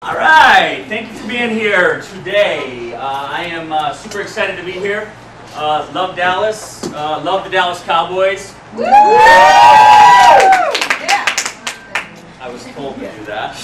All right, thank you for being here today. I am super excited to be here. Love Dallas, love the Dallas Cowboys. Woo! Yeah. I was told to do that.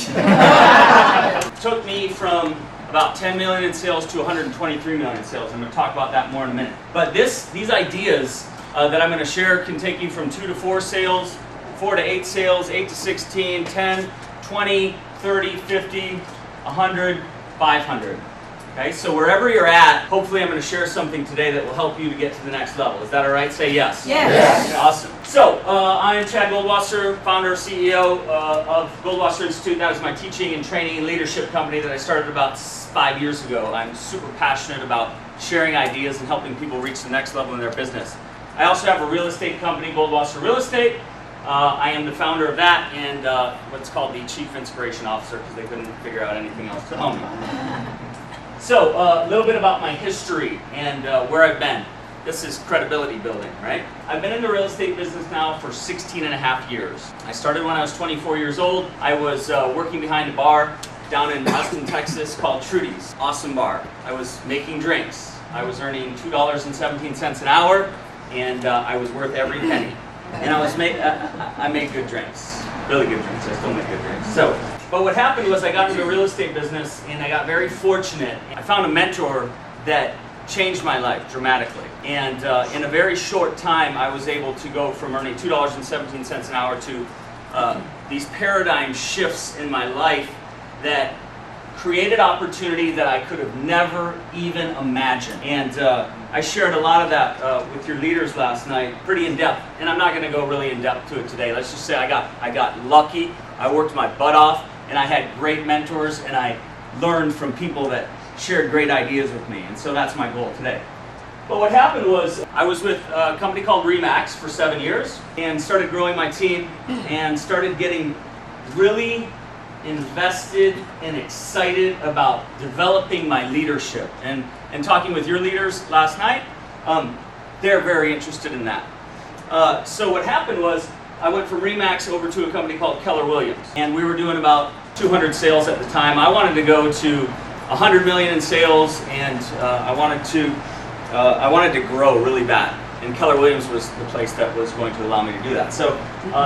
It took me from about 10 million in sales to 123 million in sales. I'm going to talk about that more in a minute. But these ideas that I'm going to share can take you from 2 to 4 sales, 4 to 8 sales, 8 to 16, 10, 20, 30, 50, 100, 500. Okay, so wherever you're at, hopefully I'm going to share something today that will help you to get to the next level. Is that all right? Say yes. Yes. Awesome. So I am Chad Goldwasser, founder, CEO of Goldwasser Institute. That is my teaching and training and leadership company that I started about 5 years ago. I'm super passionate about sharing ideas and helping people reach the next level in their business. I also have a real estate company, Goldwasser Real Estate. I am the founder of that and what's called the Chief Inspiration Officer because they couldn't figure out anything else to own me. So a little bit about my history and where I've been. This is credibility building, right? I've been in the real estate business now for 16 and a half years. I started when I was 24 years old. I was working behind a bar down in Austin, Texas called Trudy's. Awesome bar. I was making drinks. I was earning $2.17 an hour and I was worth every penny. And I made good drinks, really good drinks. I still make good drinks. But what happened was I got into the real estate business and I got very fortunate. I found a mentor that changed my life dramatically. And in a very short time, I was able to go from earning $2.17 an hour to these paradigm shifts in my life that created opportunity that I could have never even imagined. And I shared a lot of that with your leaders last night, pretty in depth. And I'm not going to go really in depth to it today. Let's just say I got lucky. I worked my butt off, and I had great mentors, and I learned from people that shared great ideas with me. And so that's my goal today. But what happened was I was with a company called Remax for 7 years and started growing my team and started getting really invested and excited about developing my leadership. And talking with your leaders last night, they're very interested in that. So what happened was I went from Remax over to a company called Keller Williams. And we were doing about 200 sales at the time. I wanted to go to 100 million in sales and I wanted to grow really bad. And Keller Williams was the place that was going to allow me to do that. So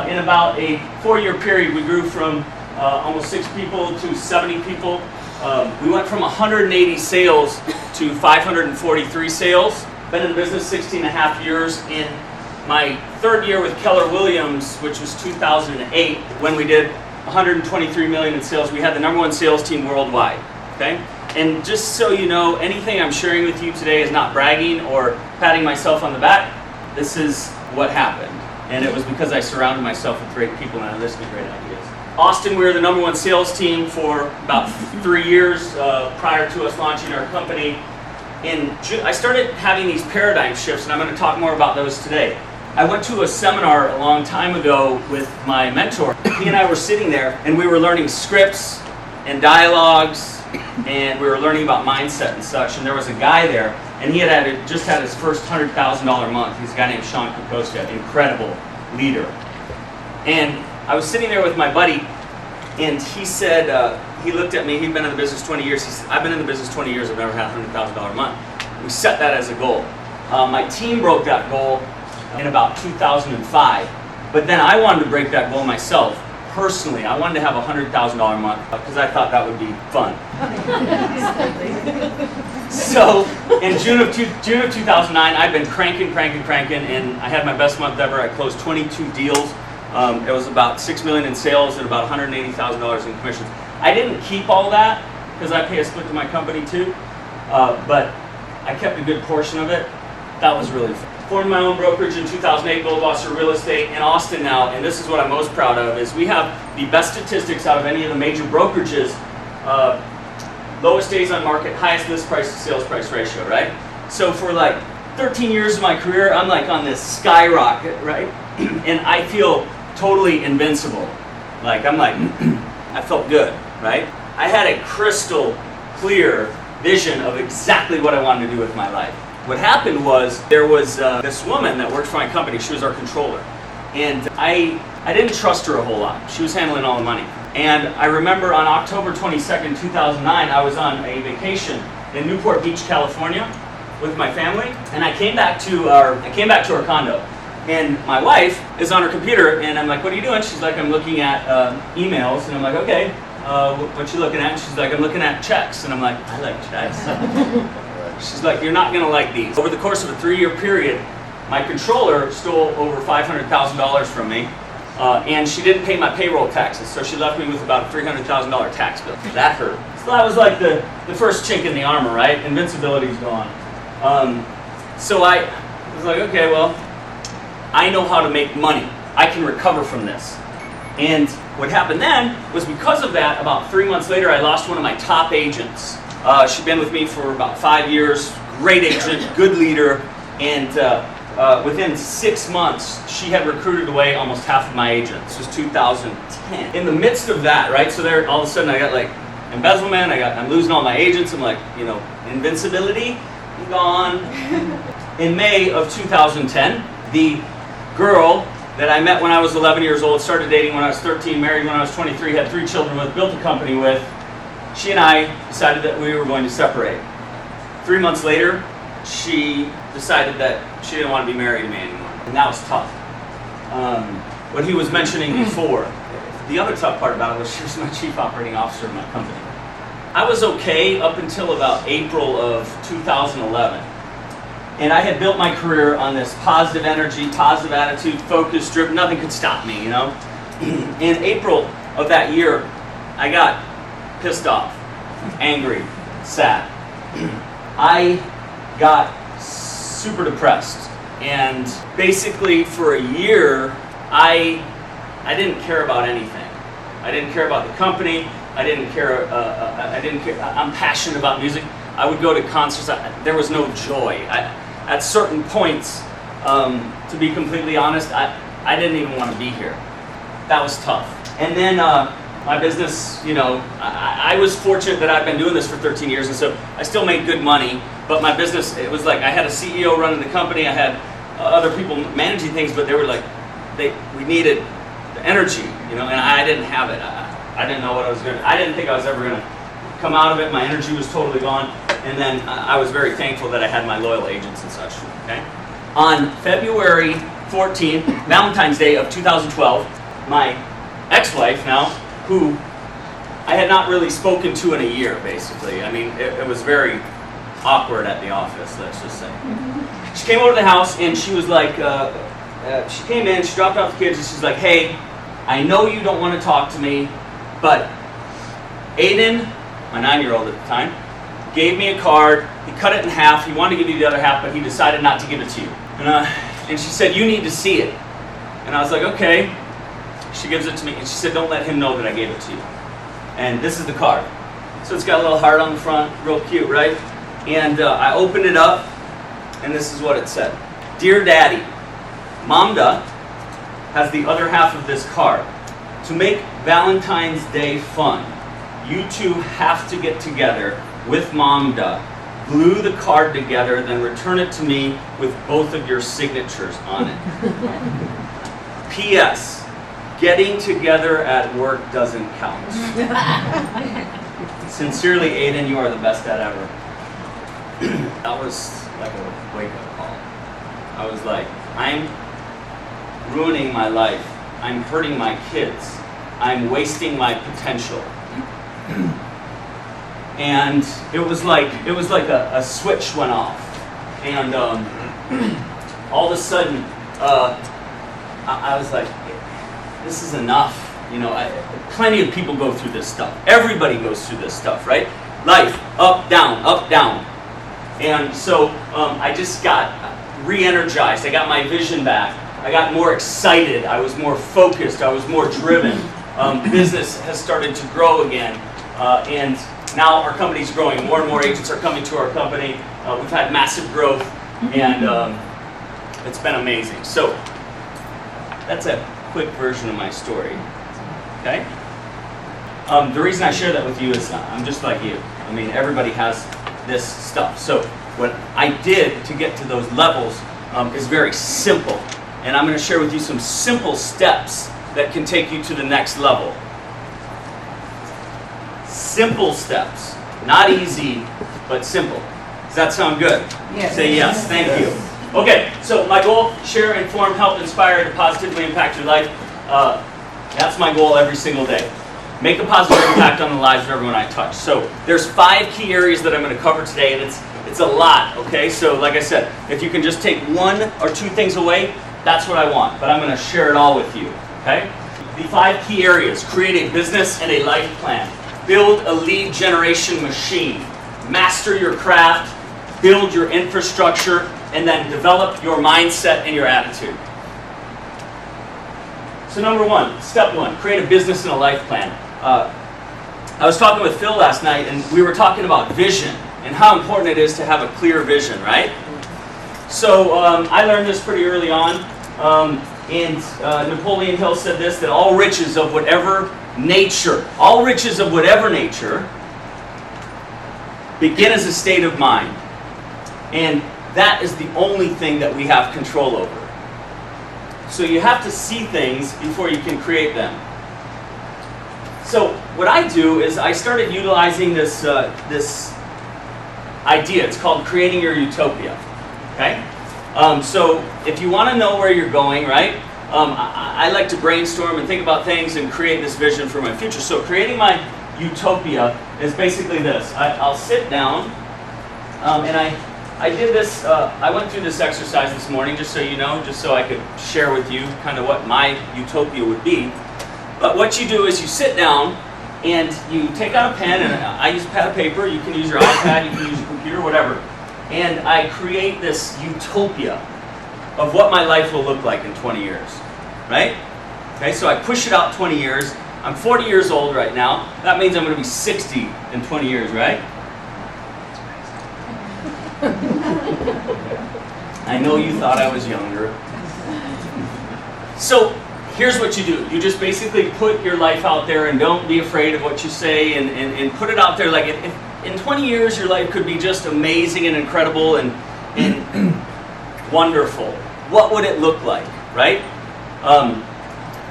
in about a 4-year period, we grew from almost 6 people to 70 people. We went from 180 sales to 543 sales. Been in the business 16 and a half years. In my 3rd year with Keller Williams, which was 2008, when we did 123 million in sales, we had the #1 sales team worldwide. Okay? And just so you know, anything I'm sharing with you today is not bragging or patting myself on the back. This is what happened. And it was because I surrounded myself with great people and I listened to great ideas. Austin, we were the #1 sales team for about 3 years prior to us launching our company. And I started having these paradigm shifts, and I'm going to talk more about those today. I went to a seminar a long time ago with my mentor. He and I were sitting there, and we were learning scripts and dialogues, and we were learning about mindset and such. And there was a guy there, and he had just had his first $100,000 month. He's a guy named Sean Kokoska, incredible leader. And I was sitting there with my buddy, and he said, he looked at me, he'd been in the business 20 years, he said, I've been in the business 20 years, I've never had a $100,000 month. We set that as a goal. My team broke that goal in about 2005, but then I wanted to break that goal myself. Personally, I wanted to have a $100,000 month because I thought that would be fun. So in June of 2009, I'd been cranking, and I had my best month ever. I closed 22 deals. It was about $6 million in sales and about $180,000 in commissions. I didn't keep all that because I pay a split to my company too, but I kept a good portion of it. That was really fun. Formed my own brokerage in 2008, Goldwasser Real Estate in Austin now, and this is what I'm most proud of, is we have the best statistics out of any of the major brokerages. Lowest days on market, highest list price to sales price ratio, right? So for like 13 years of my career, I'm like on this skyrocket, right? And I feel totally invincible. I felt good, right? I had a crystal clear vision of exactly what I wanted to do with my life. What happened was there was this woman that worked for my company. She was our controller. And I didn't trust her a whole lot. She was handling all the money. And I remember on October 22nd, 2009, I was on a vacation in Newport Beach, California with my family, and I came back to our condo. And my wife is on her computer, and I'm like, what are you doing? She's like, I'm looking at emails. And I'm like, okay, what you looking at? And she's like, I'm looking at checks. And I'm like, I like checks. She's like, you're not gonna like these. Over the course of a 3-year period, my controller stole over $500,000 from me, and she didn't pay my payroll taxes, so she left me with about a $300,000 tax bill. That hurt. So that was like the first chink in the armor, right? Invincibility's gone. So I was like, okay, well, I know how to make money. I can recover from this. And what happened then was, because of that, about 3 months later, I lost one of my top agents. She'd been with me for about 5 years, great agent, good leader, and within 6 months, she had recruited away almost half of my agents. This was 2010. In the midst of that, right, so there, all of a sudden I got like embezzlement, I'm losing all my agents, I'm like, invincibility, gone. In May of 2010, the girl that I met when I was 11 years old, started dating when I was 13, married when I was 23, had 3 children with, built a company with, she and I decided that we were going to separate. 3 months later, she decided that she didn't want to be married to me anymore. And that was tough. What he was mentioning before, the other tough part about it was she was my chief operating officer of my company. I was okay up until about April of 2011. And I had built my career on this positive energy, positive attitude, focus driven, nothing could stop me, In April of that year, I got pissed off, angry, sad. I got super depressed. And basically for a year, I didn't care about anything. I didn't care about the company. I didn't care. I'm passionate about music. I would go to concerts. There was no joy. At certain points, to be completely honest, I didn't even want to be here. That was tough. And then my business, I was fortunate that I've been doing this for 13 years, and so I still made good money. But my business, it was like I had a CEO running the company. I had other people managing things, but they were like, we needed the energy, and I didn't have it. I didn't know what I was going to. I didn't think I was ever going to come out of it. My energy was totally gone. And then I was very thankful that I had my loyal agents and such. Okay. On February 14th, Valentine's Day of 2012, my ex-wife now, who I had not really spoken to in a year, basically. I mean, it was very awkward at the office, let's just say. She came over to the house and she was like, she came in, she dropped off the kids, and she's like, hey, I know you don't want to talk to me, but Aiden, my 9-year-old at the time, gave me a card. He cut it in half. He wanted to give you the other half, but he decided not to give it to you. And she said, you need to see it. And I was like, okay. She gives it to me, and she said, don't let him know that I gave it to you. And this is the card. So it's got a little heart on the front, real cute, right? And I opened it up, and this is what it said. Dear Daddy, Mamda has the other half of this card. To make Valentine's Day fun, you two have to get together with Mamda, glue the card together, then return it to me with both of your signatures on it. P.S. Getting together at work doesn't count. Sincerely, Aiden, you are the best dad ever. That was like a wake-up call. I was like, I'm ruining my life. I'm hurting my kids. I'm wasting my potential. And it was like a switch went off, and all of a sudden I was like, this is enough. Plenty of people go through this stuff. Everybody goes through this stuff, right? Life, up, down, up, down. And so I just got re-energized. I got my vision back. I got more excited. I was more focused. I was more driven. Business has started to grow again, and now our company's growing. More and more agents are coming to our company. We've had massive growth, and it's been amazing. So that's a quick version of my story. Okay. The reason I share that with you is I'm just like you. I mean, everybody has this stuff. So what I did to get to those levels is very simple, and I'm going to share with you some simple steps that can take you to the next level. Simple steps. Not easy, but simple. Does that sound good? Yes. Say yes. Thank you. Okay, so my goal, share, inform, help, inspire, to positively impact your life. That's my goal every single day. Make a positive impact on the lives of everyone I touch. So there's 5 key areas that I'm going to cover today, and it's a lot, okay? So like I said, if you can just take 1 or 2 things away, that's what I want. But I'm going to share it all with you, okay? The 5 key areas: create a business and a life plan. Build a lead generation machine. Master your craft. Build your infrastructure. And then develop your mindset and your attitude. So number 1, step 1, create a business and a life plan. I was talking with Phil last night, and we were talking about vision and how important it is to have a clear vision, right? So I learned this pretty early on, and Napoleon Hill said this, that all riches of whatever nature begin as a state of mind. And that is the only thing that we have control over. So you have to see things before you can create them. So what I do is I started utilizing this idea. It's called creating your utopia. Okay? So if you want to know where you're going, right? I like to brainstorm and think about things and create this vision for my future. So creating my utopia is basically this. I'll sit down and I did this, I went through this exercise this morning, just so you know, just so I could share with you kind of what my utopia would be. But what you do is you sit down and you take out a pen, and I use a pad of paper, you can use your iPad, you can use your computer, whatever. And I create this utopia of what my life will look like in 20 years, right? Okay, so I push it out 20 years. I'm 40 years old right now. That means I'm going to be 60 in 20 years, right? I know you thought I was younger. So here's what you do. You just basically put your life out there and don't be afraid of what you say, and put it out there. Like if in 20 years your life could be just amazing and incredible and wonderful. What would it look like, right?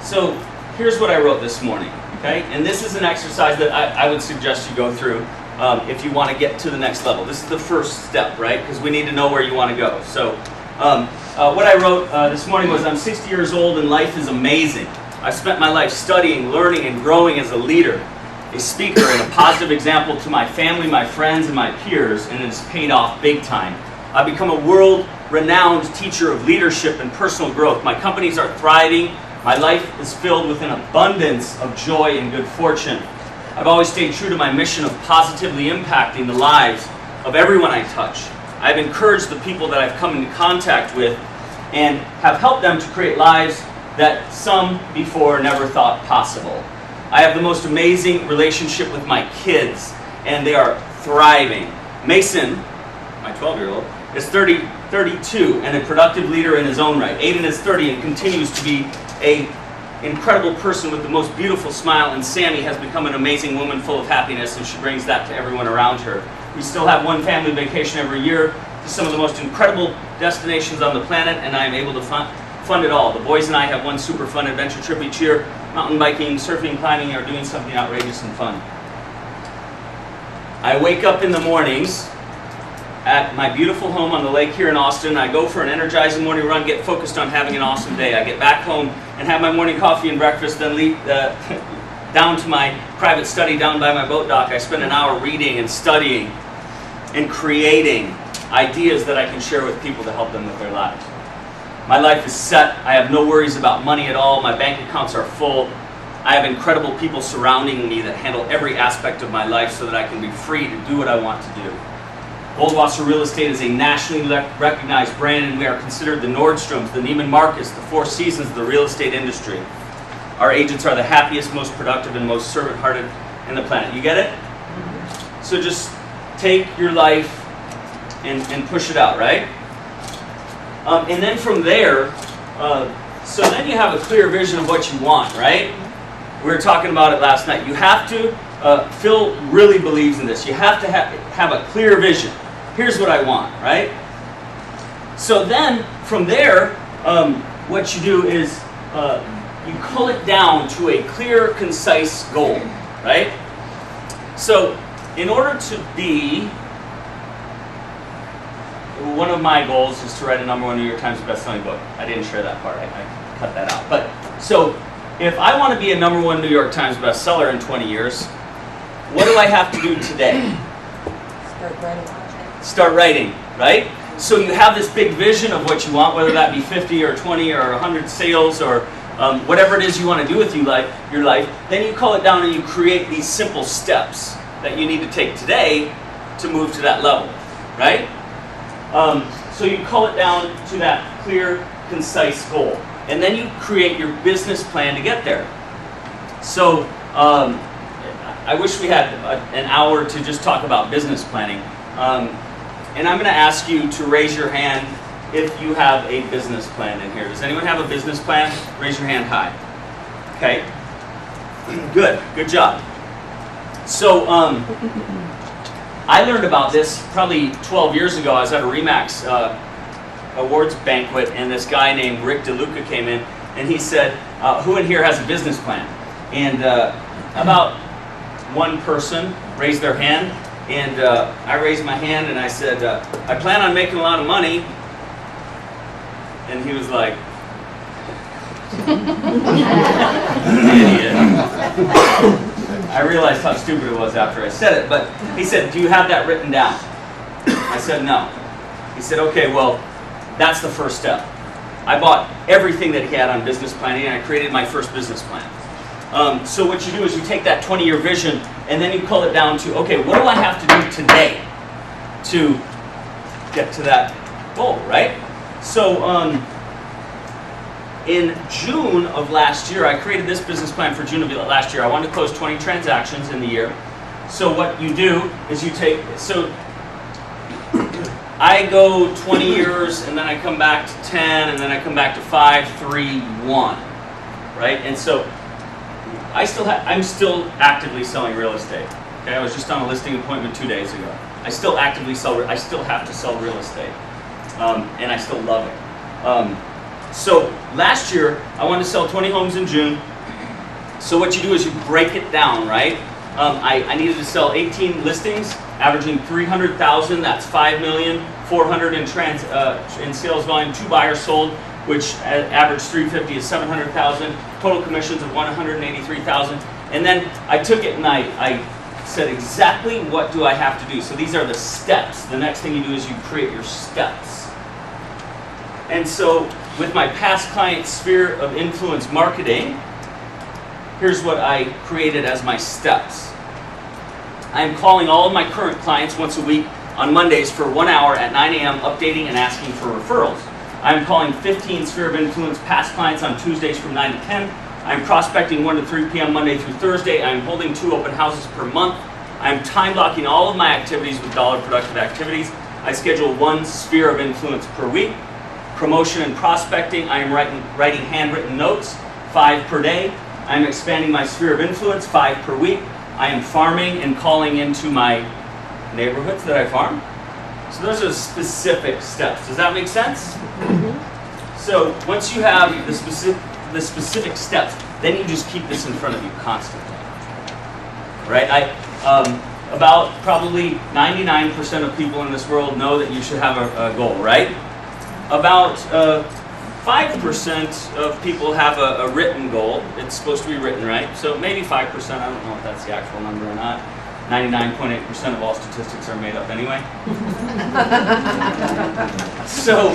So here's what I wrote this morning, okay? And this is an exercise that I would suggest you go through. If you want to get to the next level. This is the first step, right? Because we need to know where you want to go. So what I wrote this morning was, I'm 60 years old and life is amazing. I've spent my life studying, learning, and growing as a leader, a speaker, and a positive example to my family, my friends, and my peers, and it's paid off big time. I've become a world-renowned teacher of leadership and personal growth. My companies are thriving. My life is filled with an abundance of joy and good fortune. I've always stayed true to my mission of positively impacting the lives of everyone I touch. I've encouraged the people that I've come into contact with and have helped them to create lives that some before never thought possible. I have the most amazing relationship with my kids, and they are thriving. Mason, my 12-year-old, is 32 and a productive leader in his own right. Aiden is 30 and continues to be an incredible person with the most beautiful smile, and Sammy has become an amazing woman full of happiness, and she brings that to everyone around her. We still have one family vacation every year to some of the most incredible destinations on the planet, and I am able to fund it all. The boys and I have one super fun adventure trip each year. Mountain biking, surfing, climbing, or doing something outrageous and fun. I wake up in the mornings at my beautiful home on the lake here in Austin. I go for an energizing morning run, get focused on having an awesome day. I get back home and have my morning coffee and breakfast, then leave down to my private study down by my boat dock. I spend an hour reading and studying and creating ideas that I can share with people to help them with their lives. My life is set. I have no worries about money at all. My bank accounts are full. I have incredible people surrounding me that handle every aspect of my life so that I can be free to do what I want to do. Goldwasser Real Estate is a nationally recognized brand, and we are considered the Nordstroms, the Neiman Marcus, the Four Seasons of the real estate industry. Our agents are the happiest, most productive, and most servant-hearted in the planet. You get it? So just take your life and push it out, right? And then from there, so then you have a clear vision of what you want, right? We were talking about it last night. You have to, Phil really believes in this, you have to have a clear vision. Here's what I want, right? So then, from there, what you do is you cull it down to a clear, concise goal, right? So, in order to be, one of my goals is to write a #1 New York Times best-selling book. I didn't share that part, I cut that out. But, so, if I want to be a #1 New York Times bestseller in 20 years, what do I have to do today? Start writing. Start writing, right? So you have this big vision of what you want, whether that be 50 or 20 or 100 sales or whatever it is you want to do with your life, then you call it down and you create these simple steps that you need to take today to move to that level, right? So you call it down to that clear, concise goal. And then you create your business plan to get there. So I wish we had an hour to just talk about business planning. And I'm going to ask you to raise your hand if you have a business plan in here. Does anyone have a business plan? Raise your hand high. Okay. Good job. So I learned about this probably 12 years ago. I was at a RE/MAX awards banquet, and this guy named Rick DeLuca came in, and he said, who in here has a business plan? And about one person raised their hand, and I raised my hand and I said, I plan on making a lot of money. And he was like, idiot. I realized how stupid it was after I said it, but he said, do you have that written down? I said, no. He said, okay, well, that's the first step. I bought everything that he had on business planning, and I created my first business plan. So what you do is you take that 20-year vision and then you cull it down to, okay, what do I have to do today to get to that goal, right? So in June of last year, I created this business plan for June of last year. I wanted to close 20 transactions in the year. So what you do is you take, so I go 20 years and then I come back to 10 and then I come back to 5, 3, 1, right? And so I'm still actively selling real estate. Okay, I was just on a listing appointment 2 days ago. I still actively sell. I still have to sell real estate, and I still love it. So last year, I wanted to sell 20 homes in June. So what you do is you break it down, right? I needed to sell 18 listings, averaging 300,000. That's 5,400,000 in sales volume. 2 buyers sold, which average 350 is 700,000. Total commissions of 183,000. And then I took it and I said exactly what do I have to do. So these are the steps. The next thing you do is you create your steps. And so with my past client sphere of influence marketing, here's what I created as my steps. I am calling all of my current clients once a week on Mondays for 1 hour at 9 a.m. updating and asking for referrals. I am calling 15 sphere of influence past clients on Tuesdays from 9 to 10. I am prospecting 1 to 3 p.m. Monday through Thursday. I am holding 2 open houses per month. I am time blocking all of my activities with dollar productive activities. I schedule 1 sphere of influence per week. Promotion and prospecting, I am writing handwritten notes, 5 per day. I am expanding my sphere of influence, 5 per week. I am farming and calling into my neighborhoods that I farm. So those are specific steps. Does that make sense? Mm-hmm. So once you have the specific steps, then you just keep this in front of you constantly. Right? About probably 99% of people in this world know that you should have a goal, right? About 5% of people have a written goal. It's supposed to be written, right? So maybe 5%, I don't know if that's the actual number or not. 99.8% of all statistics are made up anyway. So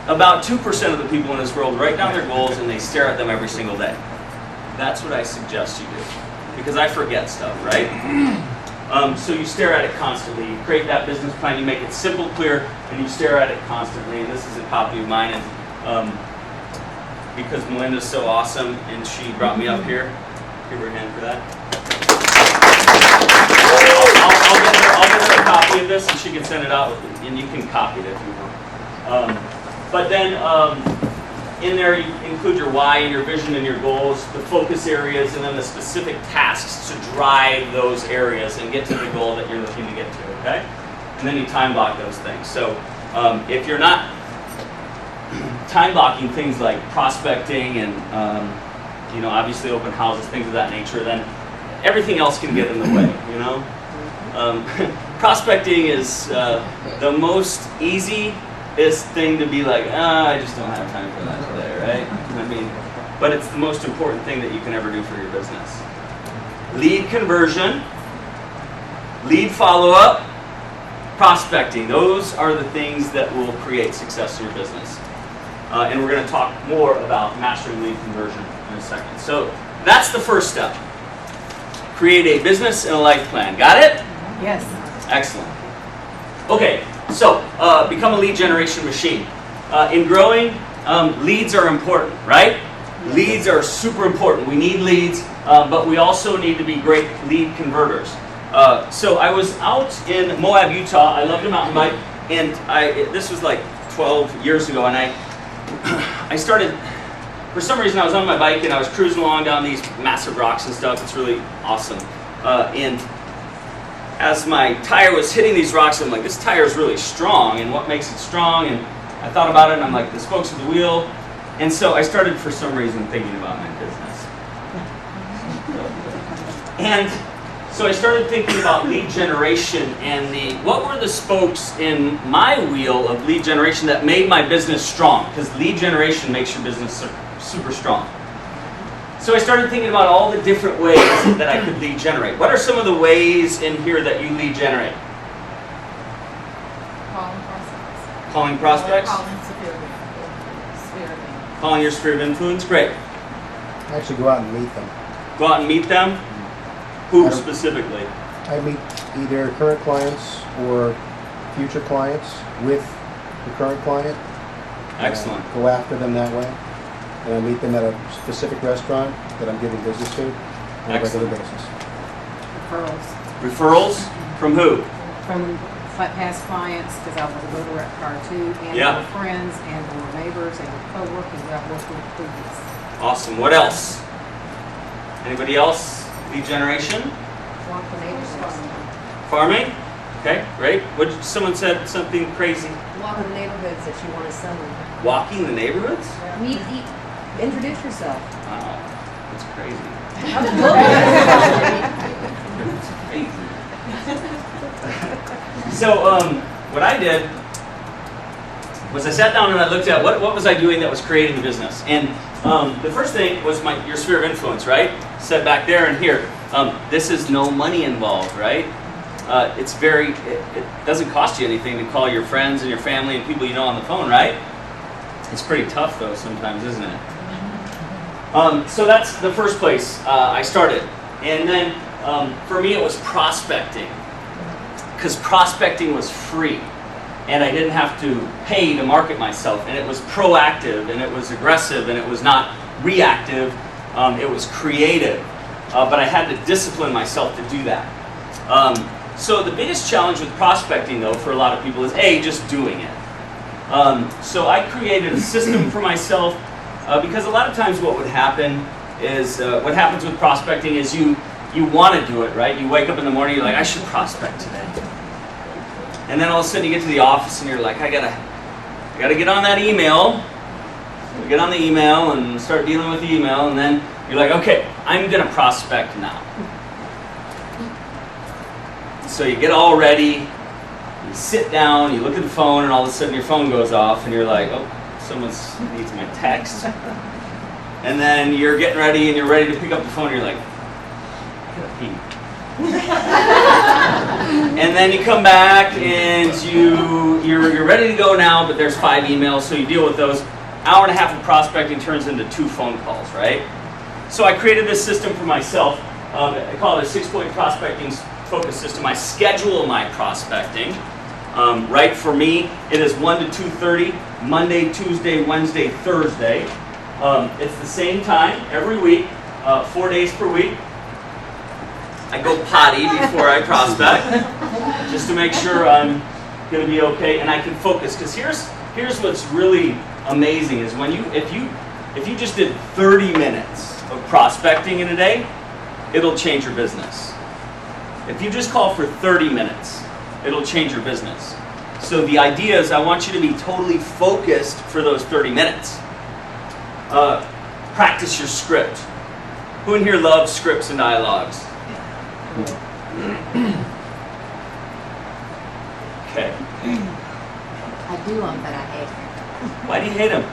about 2% of the people in this world write down their goals and they stare at them every single day. That's what I suggest you do. Because I forget stuff, right? So you stare at it constantly. You create that business plan, you make it simple, clear, and you stare at it constantly. And this is a copy of mine. And because Melinda's so awesome and she brought me up here, give her a hand for that. I'll get her a copy of this and she can send it out and you can copy it if you want. But then in there you include your why and your vision and your goals, the focus areas, and then the specific tasks to drive those areas and get to the goal that you're looking to get to, okay? And then you time block those things. So if you're not time blocking things like prospecting and obviously open houses, things of that nature, then everything else can get in the way, you know? Prospecting is the most easiest thing to be like, I just don't have time for that today, right? I mean, but it's the most important thing that you can ever do for your business. Lead conversion, lead follow-up, prospecting. Those are the things that will create success in your business. And we're going to talk more about mastering lead conversion in a second. So that's the first step. Create a business and a life plan. Got it? Yes. Excellent. Okay, so become a lead generation machine. In growing, leads are important, right? Leads are super important. We need leads, but we also need to be great lead converters. So I was out in Moab, Utah. I loved a mountain bike, and this was like 12 years ago, and I started, for some reason I was on my bike and I was cruising along down these massive rocks and stuff. It's really awesome. And as my tire was hitting these rocks, I'm like, this tire is really strong, and what makes it strong? And I thought about it, and I'm like, the spokes of the wheel. And so I started, for some reason, thinking about my business. And so I started thinking about lead generation and what were the spokes in my wheel of lead generation that made my business strong? Because lead generation makes your business super strong. So I started thinking about all the different ways that I could lead generate. What are some of the ways in here that you lead generate? Calling prospects. Calling prospects? Calling sphere of influence. Calling your sphere of influence? Great. Actually go out and meet them. Go out and meet them? Who specifically? I meet either current clients or future clients with the current client. Excellent. Go after them that way. And I meet them at a specific restaurant that I'm giving business to on a regular basis. Referrals Referrals? From who? from past clients, because I was a go direct prior to, and Yeah. or friends, and or neighbors, and co-workers that I've worked with previous. Awesome. What else? Anybody else? Lead generation? Walk the neighbors. Farming? Okay, great. Someone said something crazy. Walk in the neighborhoods that you want to someone. Walking the neighborhoods? Introduce yourself. Wow, that's crazy. So what I did was I sat down and I looked at what was I doing that was creating the business. And the first thing was your sphere of influence, right? Set back there and here. This is no money involved, right? It doesn't cost you anything to call your friends and your family and people you know on the phone, right? It's pretty tough though sometimes, isn't it? So that's the first place I started. And then for me it was prospecting. Because prospecting was free. And I didn't have to pay to market myself. And it was proactive, and it was aggressive, and it was not reactive. It was creative. But I had to discipline myself to do that. So the biggest challenge with prospecting, though, for a lot of people is, A, just doing it. So I created a system for myself, because a lot of times what would happen is, what happens with prospecting is you want to do it, right? You wake up in the morning, you're like, I should prospect today. And then all of a sudden you get to the office and you're like, I gotta get on that email. Get on the email and start dealing with the email, and then you're like, okay, I'm gonna prospect now. So you get all ready, you sit down, you look at the phone, and all of a sudden your phone goes off, and you're like, oh, someone needs my text. And then you're getting ready, and you're ready to pick up the phone, and you're like, I gotta pee. And then you come back and you're ready to go now, but there's 5 emails, so you deal with those. Hour and a half of prospecting turns into 2 phone calls, right? So I created this system for myself. I call it a 6-point prospecting focus system. I schedule my prospecting. Right, for me, it is 1 to 2:30, Monday, Tuesday, Wednesday, Thursday. It's the same time every week, 4 days per week. I go potty before I prospect, just to make sure I'm going to be okay, and I can focus. Because here's what's really amazing is if you just did 30 minutes of prospecting in a day, it'll change your business. If you just call for 30 minutes, it'll change your business. So the idea is I want you to be totally focused for those 30 minutes. Practice your script. Who in here loves scripts and dialogues? Okay. I do them, but I hate them. Why do you hate them?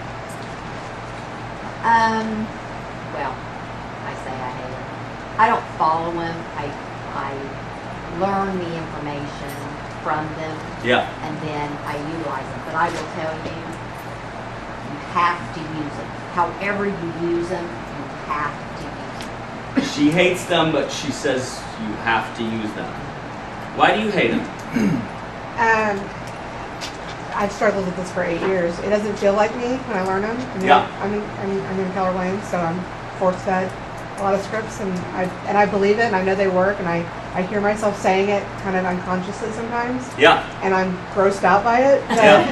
Well, I say I hate them. I don't follow them. I learn the information from them, Yeah. and then I utilize them. But I will tell you, you have to use them. However you use them, you have to use them. She hates them, but she says you have to use them. Why do you hate them? I've struggled with this for 8 years. It doesn't feel like me when I learn them. I mean, Yeah. I'm in Keller Williams, so I'm force fed a lot of scripts, and I believe it, and I know they work, and I hear myself saying it kind of unconsciously sometimes, Yeah. and I'm grossed out by it. But, Yeah.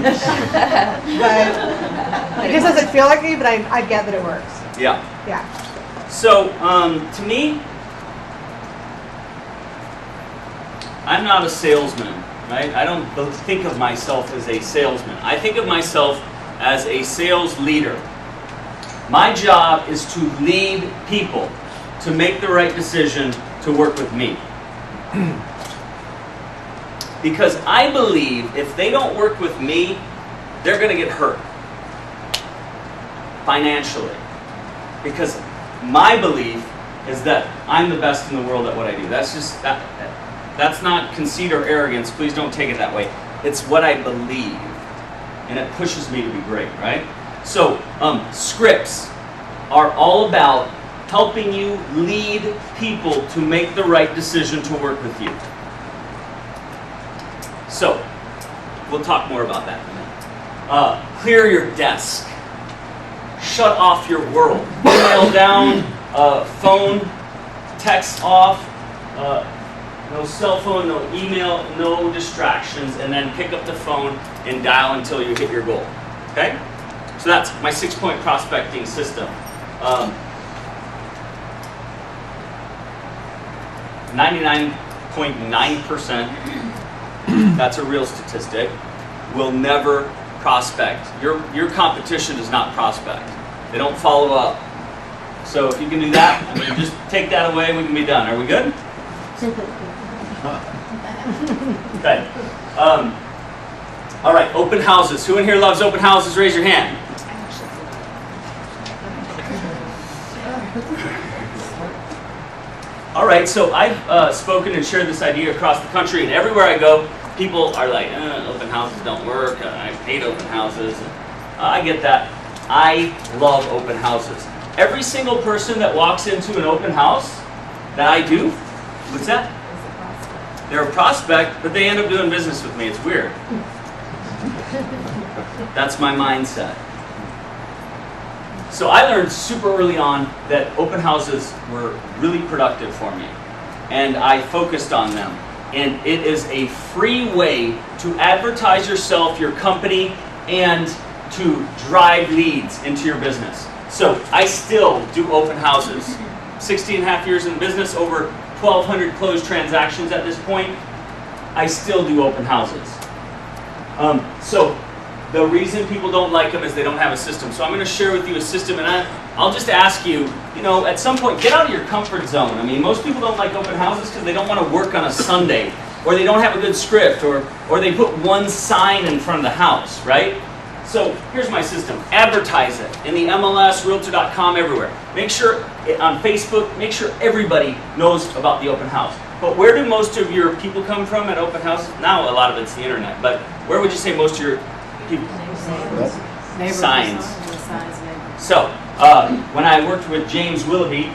but it just doesn't feel like me. But I get that it works. Yeah. Yeah. So, to me, I'm not a salesman, right? I don't think of myself as a salesman. I think of myself as a sales leader. My job is to lead people to make the right decision to work with me. Because I believe if they don't work with me, they're going to get hurt financially. Because my belief is that I'm the best in the world at what I do. That's just that's not conceit or arrogance. Please don't take it that way. It's what I believe, and it pushes me to be great, right? So scripts are all about helping you lead people to make the right decision to work with you. So we'll talk more about that in a minute. Clear your desk. Shut off your world. Email down, phone, text off, no cell phone, no email, no distractions, and then pick up the phone and dial until you hit your goal. Okay? So that's my 6-point prospecting system. 99.9%, that's a real statistic, will never prospect. Your competition does not prospect. They don't follow up. So if you can do that, I mean, just take that away and we can be done. Are we good? Okay. All right, open houses. Who in here loves open houses? Raise your hand. All right, so I've spoken and shared this idea across the country, and everywhere I go, people are like, open houses don't work. I hate open houses. I get that. I love open houses. Every single person that walks into an open house that I do, what's that? They're a prospect, but they end up doing business with me. It's weird. That's my mindset. So I learned super early on that open houses were really productive for me, and I focused on them. And it is a free way to advertise yourself, your company, and to drive leads into your business. So I still do open houses. 16 and a half years in business, over 1,200 closed transactions at this point. I still do open houses. So the reason people don't like them is they don't have a system. So I'm going to share with you a system, and I'll just ask you, at some point, get out of your comfort zone. I mean, most people don't like open houses because they don't want to work on a Sunday, or they don't have a good script, or they put one sign in front of the house, right? So here's my system. Advertise it in the MLS, Realtor.com, everywhere. Make sure on Facebook, make sure everybody knows about the open house. But where do most of your people come from at open houses? Now a lot of it's the internet, but where would you say most of your people? Neighborhood Signs. Signs, neighborhood. So when I worked with James Willoughby,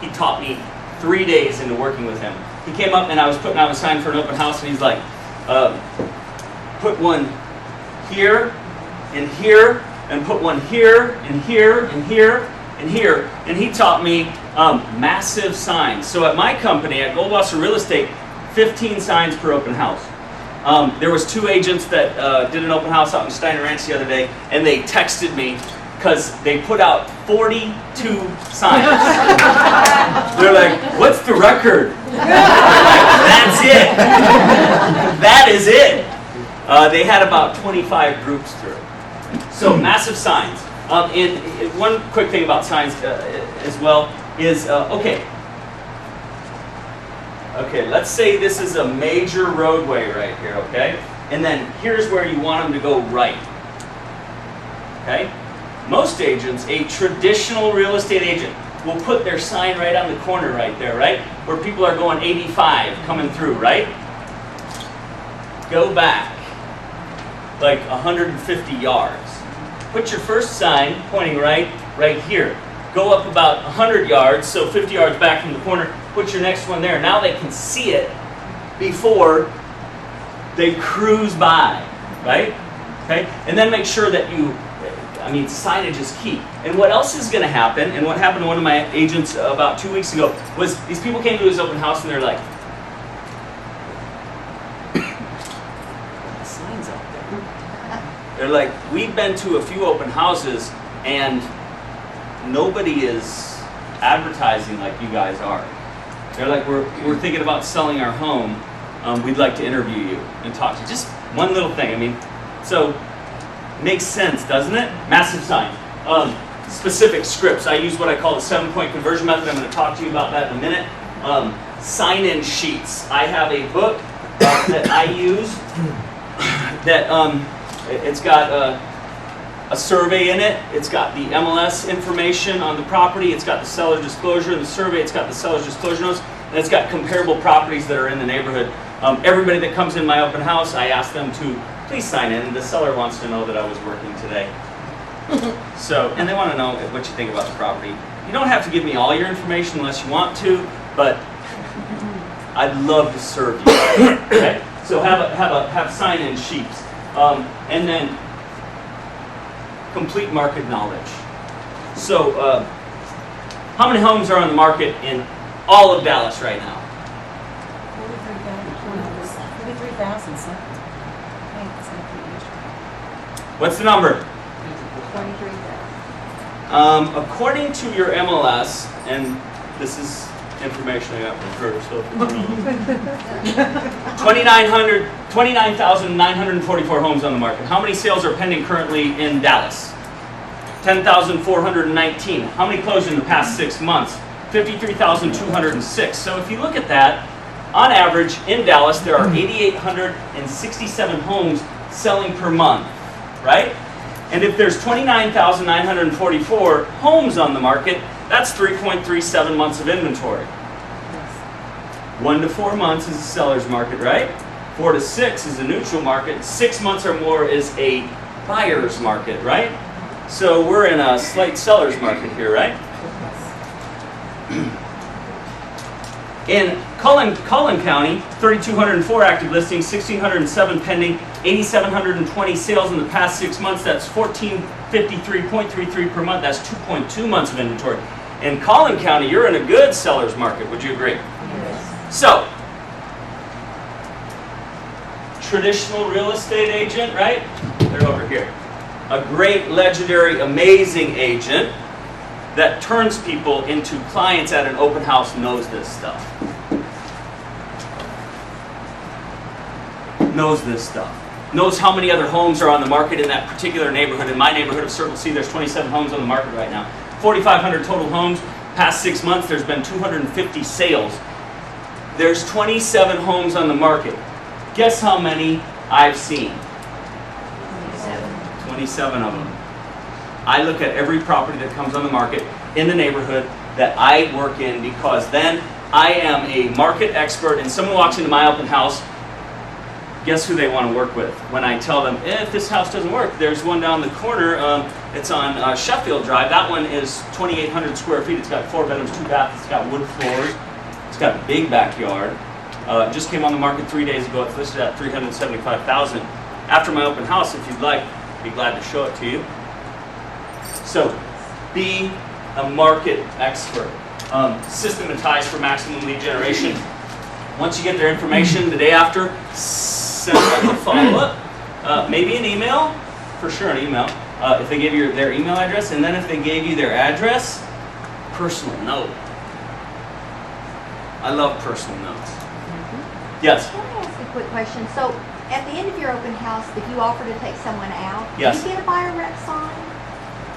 he taught me 3 days into working with him. He came up and I was putting out a sign for an open house, and he's like, put one here, and here, and put one here, and here, and here, and here. And he taught me massive signs. So at my company, at Goldwasser Real Estate, 15 signs per open house. There was 2 agents that did an open house out in Steiner Ranch the other day, and they texted me because they put out 42 signs. They're like, what's the record? That's it. That is it. They had about 25 groups through. So massive signs. And one quick thing about signs as well is, okay, Okay, let's say this is a major roadway right here, okay? And then here's where you want them to go right. Okay? Most agents, a traditional real estate agent, will put their sign right on the corner right there, right? Where people are going 85 coming through, right? Go back like 150 yards. Put your first sign pointing right here. Go up about 100 yards, so 50 yards back from the corner. Put your next one there. Now they can see it before they cruise by, right? Okay? And then make sure that signage is key. And what else is going to happen, and what happened to one of my agents about 2 weeks ago, was these people came to his open house and they're like, the sign's up there. They're like, we've been to a few open houses and nobody is advertising like you guys are. They're like, we're thinking about selling our home. We'd like to interview you and talk to you. Just one little thing. So makes sense, doesn't it? Massive sign. Specific scripts. I use what I call the 7-point conversion method. I'm going to talk to you about that in a minute. Sign-in sheets. I have a book that I use that it's got a survey in it. It's got the MLS information on the property. It's got the seller disclosure in the survey. It's got the seller's disclosure notes. And it's got comparable properties that are in the neighborhood. Everybody that comes in my open house, I ask them to please sign in. The seller wants to know that I was working today. And they want to know what you think about the property. You don't have to give me all your information unless you want to, but I'd love to serve you. Okay? So have sign-in sheets. And then complete market knowledge. So, how many homes are on the market in all of Dallas right now? 43,000, so. What's the number? 23,000. According to your MLS, and this is information I got from her, so if it's 29,944 homes on the market. How many sales are pending currently in Dallas? 10,419. How many closed in the past 6 months? 53,206. So if you look at that, on average in Dallas there are 8,867 homes selling per month, right? And if there's 29,944 homes on the market, that's 3.37 months of inventory. 1 to 4 months is a seller's market, right? 4 to 6 is a neutral market. 6 months or more is a buyer's market, right? So we're in a slight seller's market here, right? In Cullen County, 3,204 active listings, 1,607 pending, 8,720 sales in the past 6 months. That's 1,453.33 per month. That's 2.2 months of inventory. In Cullen County, you're in a good seller's market. Would you agree? Yes. So, traditional real estate agent, right? They're over here. A great, legendary, amazing agent that turns people into clients at an open house knows this stuff. Knows this stuff. Knows how many other homes are on the market in that particular neighborhood. In my neighborhood of Circle C, there's 27 homes on the market right now. 4,500 total homes. Past 6 months, there's been 250 sales. There's 27 homes on the market. Guess how many I've seen? 27 of them. I look at every property that comes on the market in the neighborhood that I work in, because then I am a market expert, and someone walks into my open house, guess who they want to work with? When I tell them, if this house doesn't work, there's one down the corner, it's on Sheffield Drive. That one is 2,800 square feet. It's got 4 bedrooms, 2 baths, it's got wood floors, it's got a big backyard. Just came on the market 3 days ago. It's listed at $375,000. After my open house, if you'd like, I'd be glad to show it to you. So, be a market expert. Systematized for maximum lead generation. Once you get their information the day after, send them a follow-up. Maybe an email, for sure an email. If they give you their email address, and then if they gave you their address, personal note. I love personal notes. Yes? Can I ask a quick question? So, at the end of your open house, if you offer to take someone out, Yes. do you get a buyer rep sign?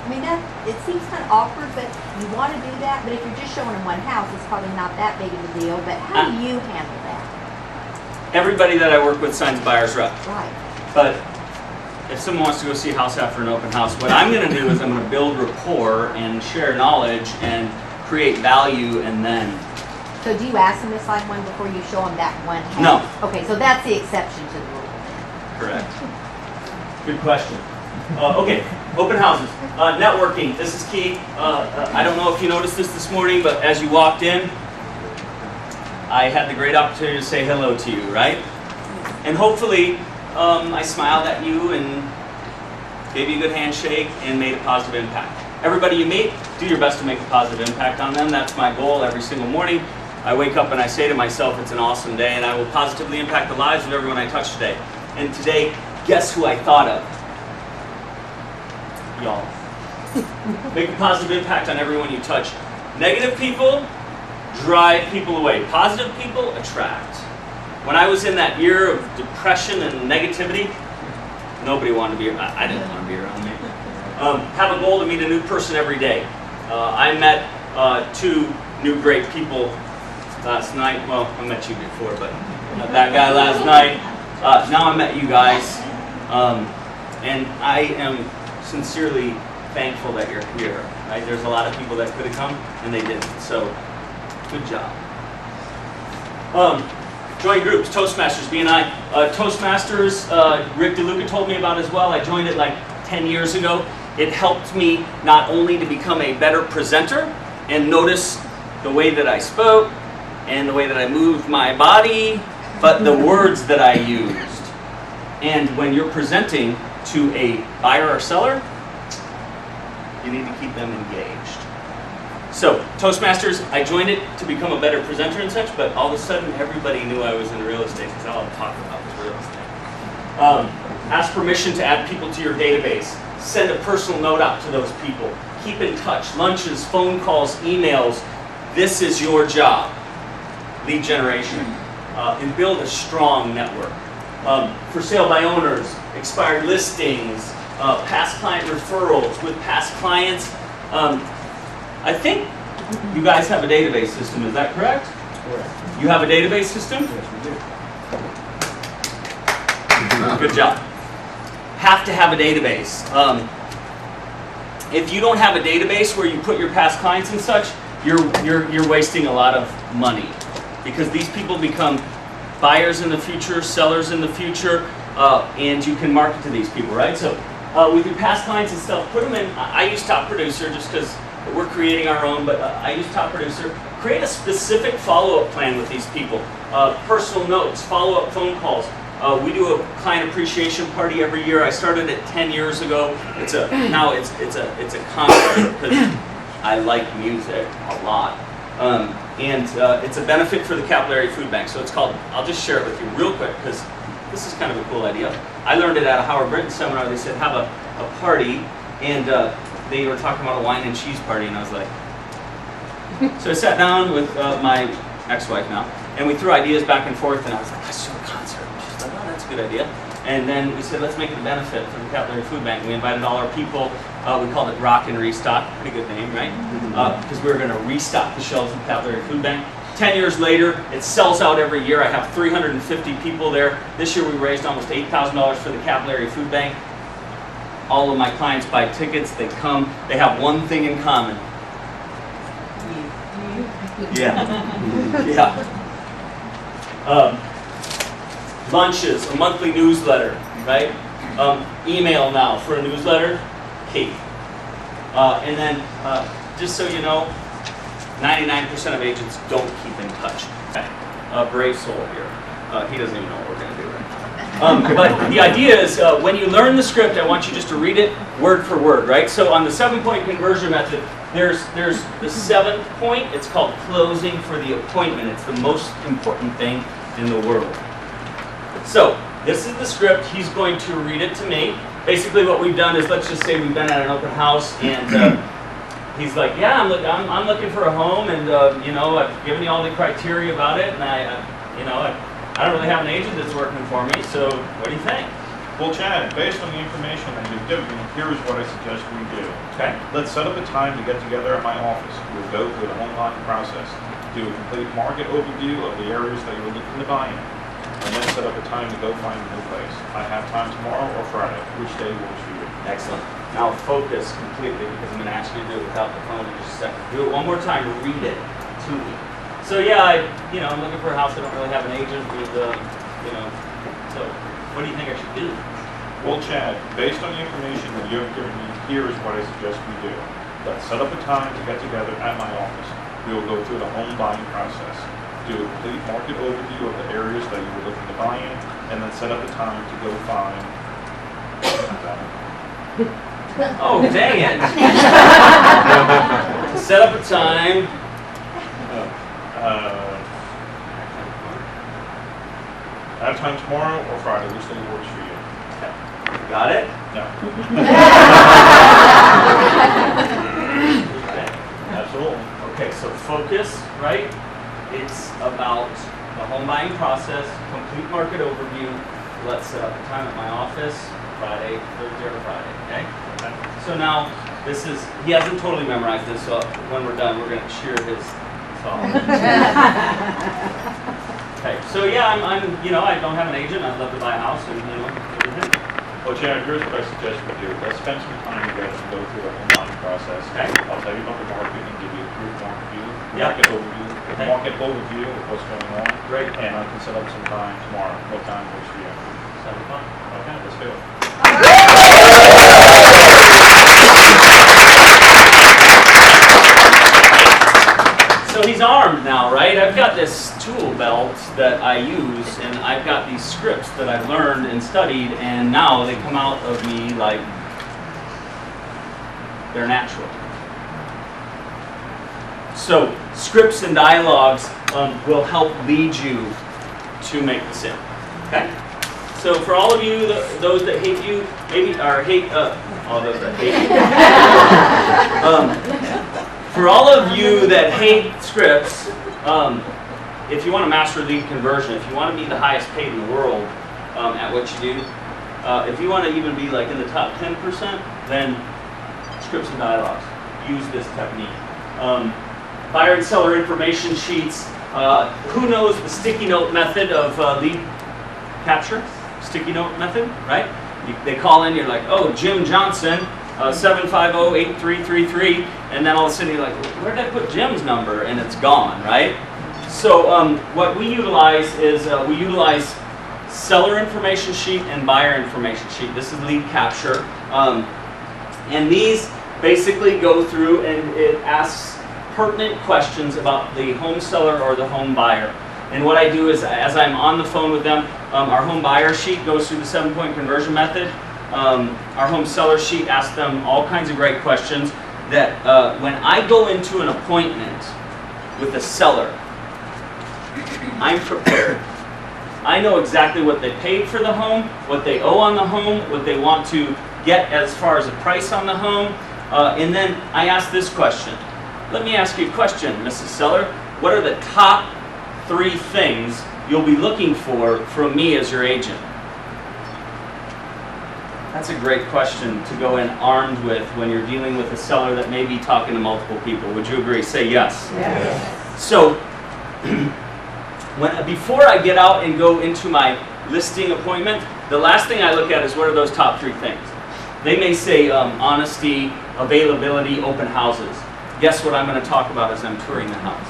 I mean, it seems kind of awkward, but you want to do that, but if you're just showing them one house, it's probably not that big of a deal, but how do you handle that? Everybody that I work with signs buyer's rep. Right. But if someone wants to go see a house after an open house, what I'm going to do is I'm going to build rapport and share knowledge and create value, and then... So do you ask them to sign one before you show them that one house? No. Okay, so that's the exception to the rule. Correct. Good question. Okay, open houses. Networking, this is key. I don't know if you noticed this morning, but as you walked in, I had the great opportunity to say hello to you, right? And hopefully, I smiled at you and gave you a good handshake and made a positive impact. Everybody you meet, do your best to make a positive impact on them. That's my goal every single morning. I wake up and I say to myself, it's an awesome day, and I will positively impact the lives of everyone I touch today. And today, guess who I thought of? Y'all. Make a positive impact on everyone you touch. Negative people drive people away. Positive people attract. When I was in that year of depression and negativity, nobody wanted to be around. I didn't want to be around me. Have a goal to meet a new person every day. I met 2 new great people last night. Well, I met you before, but not that guy last night. Now I met you guys. And I am sincerely thankful that you're here. Right? There's a lot of people that could have come and they didn't. So, good job. Join groups, Toastmasters, BNI. Toastmasters, Rick DeLuca told me about as well. I joined it like 10 years ago. It helped me not only to become a better presenter and notice the way that I spoke and the way that I moved my body, but the words that I used. And when you're presenting to a buyer or seller, you need to keep them engaged. So, Toastmasters, I joined it to become a better presenter and such, but all of a sudden everybody knew I was in real estate because all I'm talking about was real estate. Ask permission to add people to your database. Send a personal note out to those people. Keep in touch. Lunches, phone calls, emails. This is your job. Lead generation. And build a strong network. For sale by owners, expired listings, past client referrals with past clients. I think you guys have a database system, is that correct? Correct. You have a database system? Yes, we do. Good job. Have to have a database. If you don't have a database where you put your past clients and such, you're wasting a lot of money, because these people become buyers in the future, sellers in the future, and you can market to these people, right? So with your past clients and stuff, put them in. I use Top Producer just because we're creating our own, but I use Top Producer. Create a specific follow-up plan with these people. Personal notes, follow-up phone calls. We do a client appreciation party every year. I started it 10 years ago. Now it's a concert because I like music a lot. And it's a benefit for the Capillary Food Bank. So it's called, I'll just share it with you real quick because this is kind of a cool idea. I learned it at a Howard Brinton seminar. They said have a party, and they were talking about a wine and cheese party, and I was like, so I sat down with my ex-wife now, and we threw ideas back and forth, and I was like, let's do a concert. And she's like, oh, that's a good idea. And then we said, let's make it a benefit for the Capillary Food Bank. We invited all our people. We called it Rock and Restock. Pretty good name, right? Because we were going to restock the shelves of the Capillary Food Bank. 10 years later, it sells out every year. I have 350 people there. This year we raised almost $8,000 for the Capillary Food Bank. All of my clients buy tickets. They come. They have one thing in common. Yeah. Yeah. Lunches, a monthly newsletter, right? Email now for a newsletter, key. And then, just so you know, 99% of agents don't keep in touch. Okay. Brave soul here. He doesn't even know what we're going to do right now. But the idea is, when you learn the script, I want you just to read it word for word, right? So on the 7-point conversion method, there's the 7th point. It's called closing for the appointment. It's the most important thing in the world. So this is the script. He's going to read it to me. Basically, what we've done is, let's just say we've been at an open house, and he's like, "Yeah, I'm looking for a home, and you know, I've given you all the criteria about it, and I don't really have an agent that's working for me. So what do you think?" Well, Chad, based on the information that you've given me, here is what I suggest we do. Okay. Let's set up a time to get together at my office. We'll go through the home buying process, do a complete market overview of the areas that you're looking to buy in, and then set up a time to go find a new place. I have time tomorrow or Friday. Which day works for you? Excellent. Now focus completely, because I'm going to ask you to do it without the phone in just a second. Do it one more time to read it to me. So yeah, I'm looking for a house. I don't really have an agent with, so what do you think I should do? Well, Chad, based on the information that you have given me, here is what I suggest we do. Let's set up a time to get together at my office. We will go through the home buying process, do a complete market overview of the areas that you were looking to buy in, and then set up a time to go find. Oh, dang it. Set up a time. I have time tomorrow or Friday. Which day works for you? Got it? No. Okay. Absolutely. Okay, so focus, right? It's about the home buying process, complete market overview. Let's set up a time at my office, Friday, Thursday or Friday, okay? So now, he hasn't totally memorized this, so when we're done, we're going to cheer his song. Okay, so yeah, I don't have an agent. I'd love to buy a house and, everything. Well, Chad, here's what I suggest we do. Let's spend some time together and go through the home buying process. Okay. I'll tell you about the market and give you a brief Yeah. market overview of what's going on. Great. And I can set up some time tomorrow. What time works for you? 7 o'clock. Okay, let's do it. So he's armed now, right? I've got this tool belt that I use, and I've got these scripts that I've learned and studied, and now they come out of me like they're natural. So scripts and dialogues will help lead you to make the sale. Okay? So for all of you, those that hate you, all those that hate you. For all of you that hate scripts, if you want to master lead conversion, if you want to be the highest paid in the world at what you do, if you want to even be like in the top 10%, then scripts and dialogues. Use this technique. Buyer and seller information sheets. Who knows the sticky note method of lead capture? Sticky note method, right? They call in, you're like, oh, Jim Johnson, 750-8333, and then all of a sudden you're like, where did I put Jim's number? And it's gone, right? So what we utilize is we utilize seller information sheet and buyer information sheet. This is lead capture. And these basically go through and it asks pertinent questions about the home seller or the home buyer. And what I do is, as I'm on the phone with them, our home buyer sheet goes through the 7-point conversion method. Our home seller sheet asks them all kinds of great questions that when I go into an appointment with a seller, I'm prepared. I know exactly what they paid for the home, what they owe on the home, what they want to get as far as a price on the home, and then I ask this question. Let me ask you a question, Mrs. Seller. What are the top 3 things you'll be looking for from me as your agent? That's a great question to go in armed with when you're dealing with a seller that may be talking to multiple people. Would you agree? Say yes. Yes. So, before I get out and go into my listing appointment, the last thing I look at is what are those top 3 things. They may say honesty, availability, open houses. Guess what I'm going to talk about as I'm touring the house,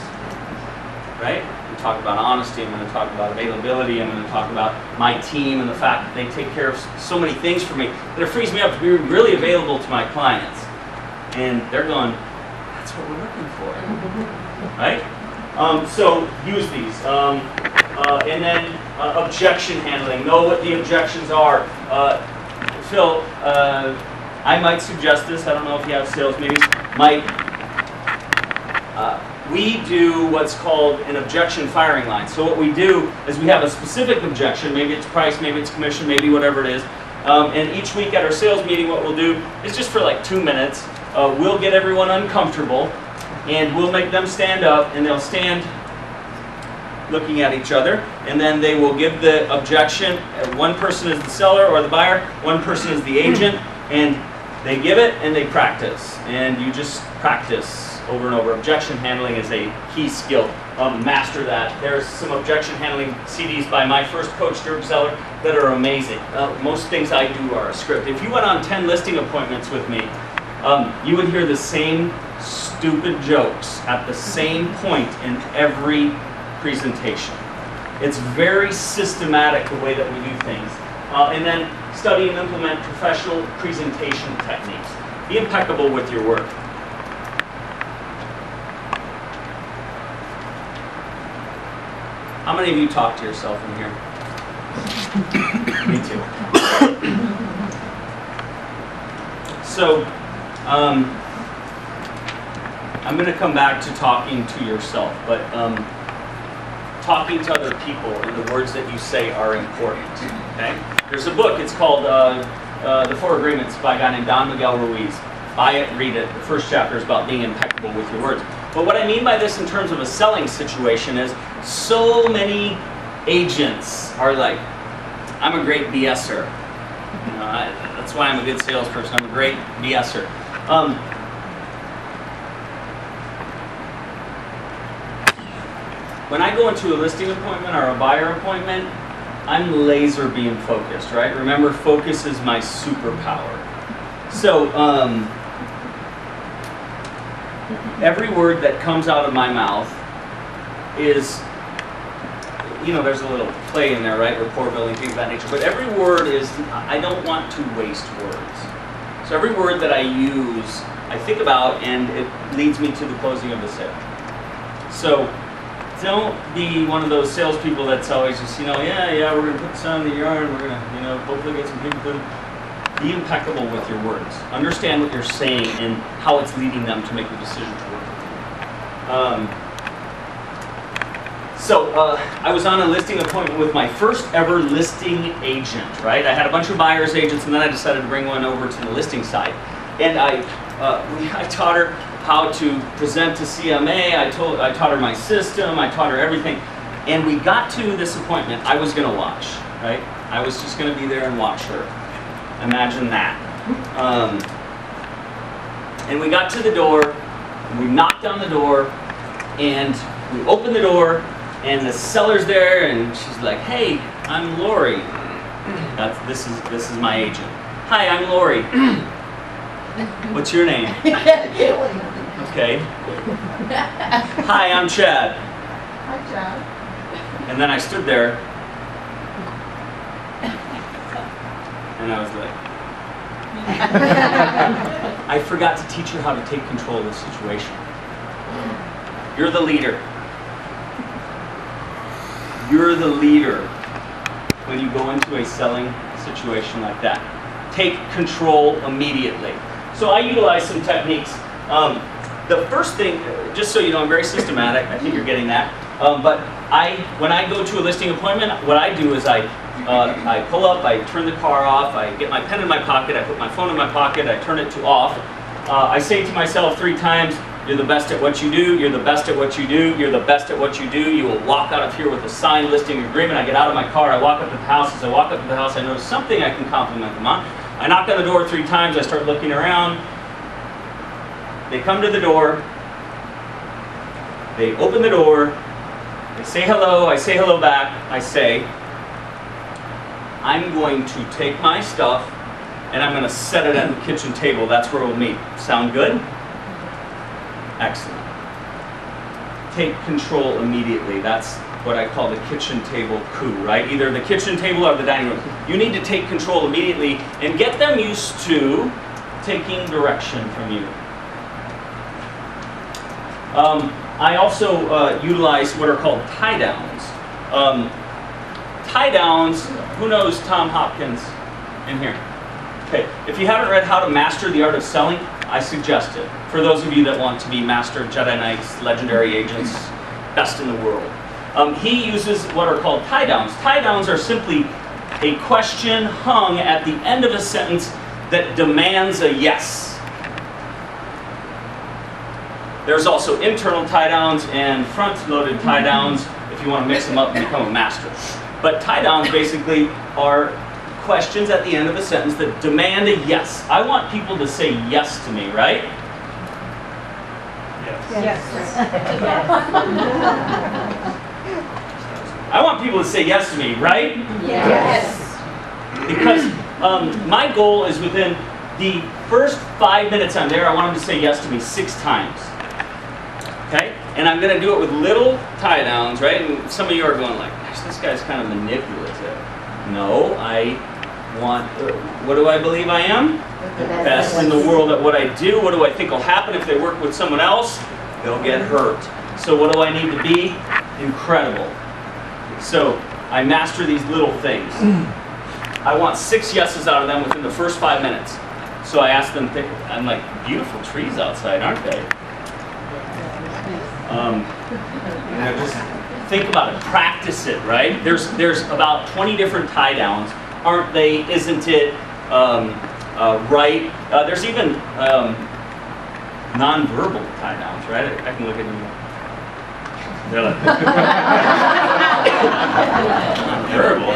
right? I'm talk about honesty, I'm going to talk about availability, I'm going to talk about my team and the fact that they take care of so many things for me that it frees me up to be really available to my clients. And they're going, that's what we're looking for, right? So use these. And then objection handling. Know what the objections are. Phil, I might suggest this. I don't know if you have sales meetings. We do what's called an objection firing line. So what we do is we have a specific objection. Maybe it's price, maybe it's commission, maybe whatever it is. And each week at our sales meeting, what we'll do is just for like 2 minutes, we'll get everyone uncomfortable, and we'll make them stand up, and they'll stand looking at each other, and then they will give the objection. One person is the seller or the buyer, one person is the agent, and they give it and they practice. And you just practice over and over. Objection handling is a key skill. Master that. There's some objection handling CDs by my first coach, Dirk Zeller, that are amazing. Most things I do are a script. If you went on 10 listing appointments with me, you would hear the same stupid jokes at the same point in every presentation. It's very systematic the way that we do things. And then study and implement professional presentation techniques. Be impeccable with your work. How many of you talk to yourself in here? Me too. So, I'm going to come back to talking to yourself, but talking to other people and the words that you say are important. Okay? There's a book. It's called The Four Agreements by a guy named Don Miguel Ruiz. Buy it, read it. The first chapter is about being impeccable with your words. But what I mean by this in terms of a selling situation is so many agents are like, I'm a great BSer. You know, that's why I'm a good salesperson. I'm a great BSer. When I go into a listing appointment or a buyer appointment, I'm laser beam focused, right? Remember, focus is my superpower. So, every word that comes out of my mouth is, you know, there's a little play in there, right? Rapport building, things of that nature. But every word is, I don't want to waste words. So every word that I use, I think about, and it leads me to the closing of the sale. So don't be one of those salespeople that's always just, you know, yeah, we're going to put this on the yard, we're going to, you know, hopefully get some people. Be impeccable with your words. Understand what you're saying and how it's leading them to make the decision to work with you. I was on a listing appointment with my first ever listing agent, right? I had a bunch of buyer's agents, and then I decided to bring one over to the listing side. And I taught her how to present to CMA. I taught her my system. I taught her everything. And we got to this appointment. I was going to watch, right? I was just going to be there and watch her. Imagine that. And we got to the door, and we knocked on the door, and we opened the door, and the seller's there, and she's like, "Hey, I'm Lori." This is my agent. "Hi, I'm Lori. What's your name?" "Okay." "Hi, I'm Chad." Hi, Chad. And then I stood there, and I was like, I forgot to teach her how to take control of the situation. You're the leader. You're the leader when you go into a selling situation like that. Take control immediately. So I utilize some techniques. The first thing, just so you know, I'm very systematic. I think you're getting that. But when I go to a listing appointment, what I do is I pull up, I turn the car off, I get my pen in my pocket, I put my phone in my pocket, I turn it to off. I say to myself 3 times, "You're the best at what you do, you're the best at what you do, you're the best at what you do." You will walk out of here with a signed listing agreement. I get out of my car, I walk up to the house. As I walk up to the house, I notice something I can compliment them on. I knock on the door 3 times, I start looking around. They come to the door, they open the door, they say hello, I say hello back, I say, "I'm going to take my stuff and I'm going to set it at the kitchen table. That's where we'll meet." Sound good? Excellent. Take control immediately. That's what I call the kitchen table coup, right? Either the kitchen table or the dining room. You need to take control immediately and get them used to taking direction from you. I also utilize what are called tie downs. Tie downs, who knows Tom Hopkins in here? Okay, if you haven't read How to Master the Art of Selling, I suggest it. For those of you that want to be Master Jedi Knights, legendary agents, best in the world. He uses what are called tie downs. Tie downs are simply a question hung at the end of a sentence that demands a yes. There's also internal tie downs and front-loaded tie downs if you want to mix them up and become a master. But tie downs basically are questions at the end of a sentence that demand a yes. I want people to say yes to me, right? I want people to say yes to me, right? Yes. Because my goal is within the first 5 minutes I'm there, I want them to say yes to me 6 times. Okay? And I'm going to do it with little tie downs, right? And some of you are going like, gosh, this guy's kind of manipulative. No, I want, what do I believe I am? The best in the world at what I do. What do I think will happen if they work with someone else? They'll get hurt. So what do I need to be? Incredible. So I master these little things. I want 6 yeses out of them within the first 5 minutes. So I ask them, I'm like, beautiful trees outside, aren't they? Just think about it, practice it, right? There's about 20 different tie downs, aren't they? Isn't it? Right? There's even non-verbal tie downs, right? I can look at them. They're like, non-verbal.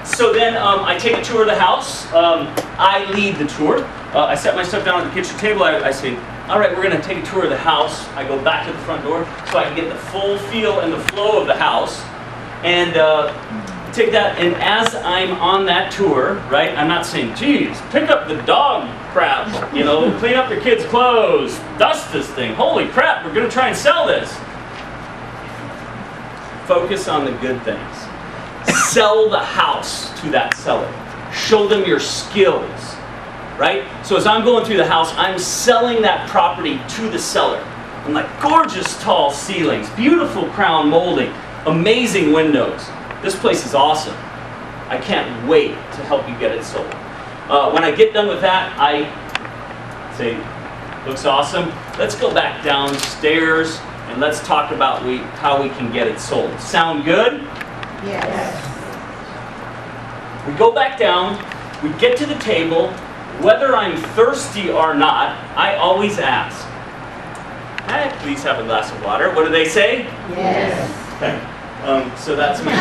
So then I take a tour of the house. I lead the tour. I set my stuff down at the kitchen table. I say, all right, we're going to take a tour of the house. I go back to the front door so I can get the full feel and the flow of the house. And take that, and as I'm on that tour, right, I'm not saying, geez, pick up the dog crap, clean up your kids' clothes, dust this thing. Holy crap, we're going to try and sell this. Focus on the good things. Sell the house to that seller. Show them your skills, right? So as I'm going through the house, I'm selling that property to the seller. I'm like, gorgeous tall ceilings, beautiful crown molding, amazing windows. This place is awesome. I can't wait to help you get it sold. When I get done with that, I say, looks awesome. Let's go back downstairs and let's talk about how we can get it sold. Sound good? Yes. We go back down, we get to the table. Whether I'm thirsty or not, I always ask, "Can I please have a glass of water?" What do they say? Yes. Okay. So that's me.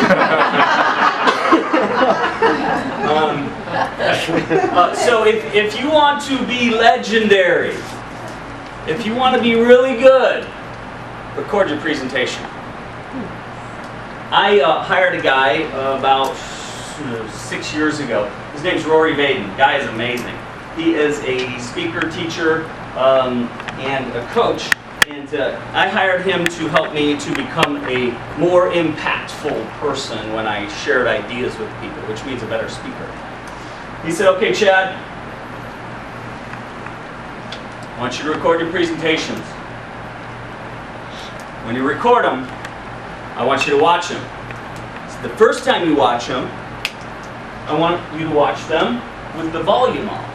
So if you want to be legendary, if you want to be really good, record your presentation. I hired a guy about 6 years ago. His name's Rory Vaden. Guy is amazing. He is a speaker, teacher, and a coach. And I hired him to help me to become a more impactful person when I shared ideas with people, which means a better speaker. He said, okay, Chad, I want you to record your presentations. When you record them, I want you to watch them. So the first time you watch them, I want you to watch them with the volume off.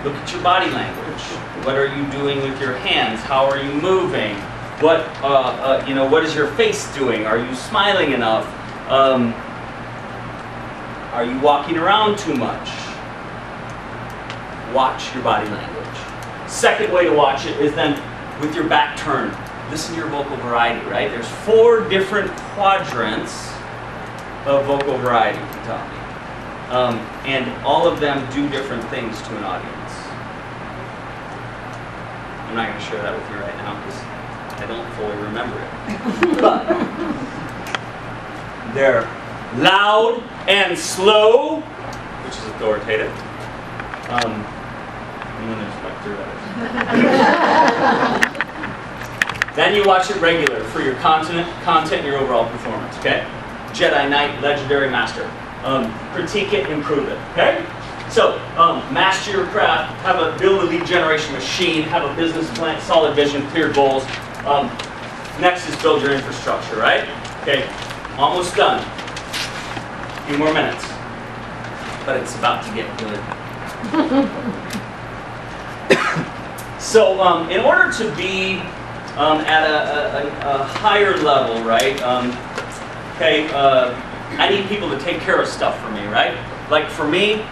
Look at your body language. What are you doing with your hands? How are you moving? What is your face doing? Are you smiling enough? Are you walking around too much? Watch your body language. Second way to watch it is then with your back turned. Listen to your vocal variety, right? There's 4 different quadrants of vocal variety, he taught me. And all of them do different things to an audience. I'm not going to share that with you right now because I don't fully remember it. But they're loud and slow, which is authoritative. And then there's like 3 others. Then you watch it regular for your content and your overall performance, okay? Jedi Knight, Legendary Master. Critique it, improve it, okay? So, master your craft, build a lead generation machine, have a business plan, solid vision, clear goals. Next is build your infrastructure, right? Okay, almost done. A few more minutes. But it's about to get good. So, in order to be at a higher level, right? I need people to take care of stuff for me, right? Like for me,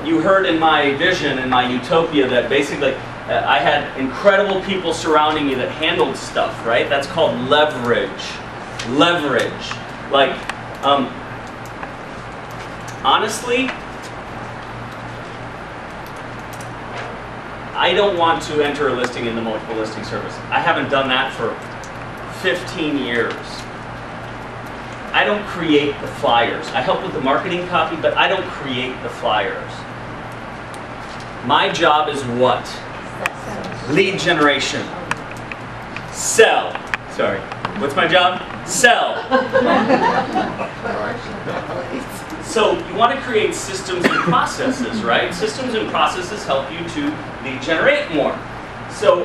You heard in my vision, in my utopia, that basically I had incredible people surrounding me that handled stuff, right? That's called leverage. Leverage. Like, honestly, I don't want to enter a listing in the multiple listing service. I haven't done that for 15 years. I don't create the flyers. I help with the marketing copy, but I don't create the flyers. My job is what? Lead generation. Sell. Sorry. What's my job? Sell. So you want to create systems and processes, right? Systems and processes help you to lead generate more. So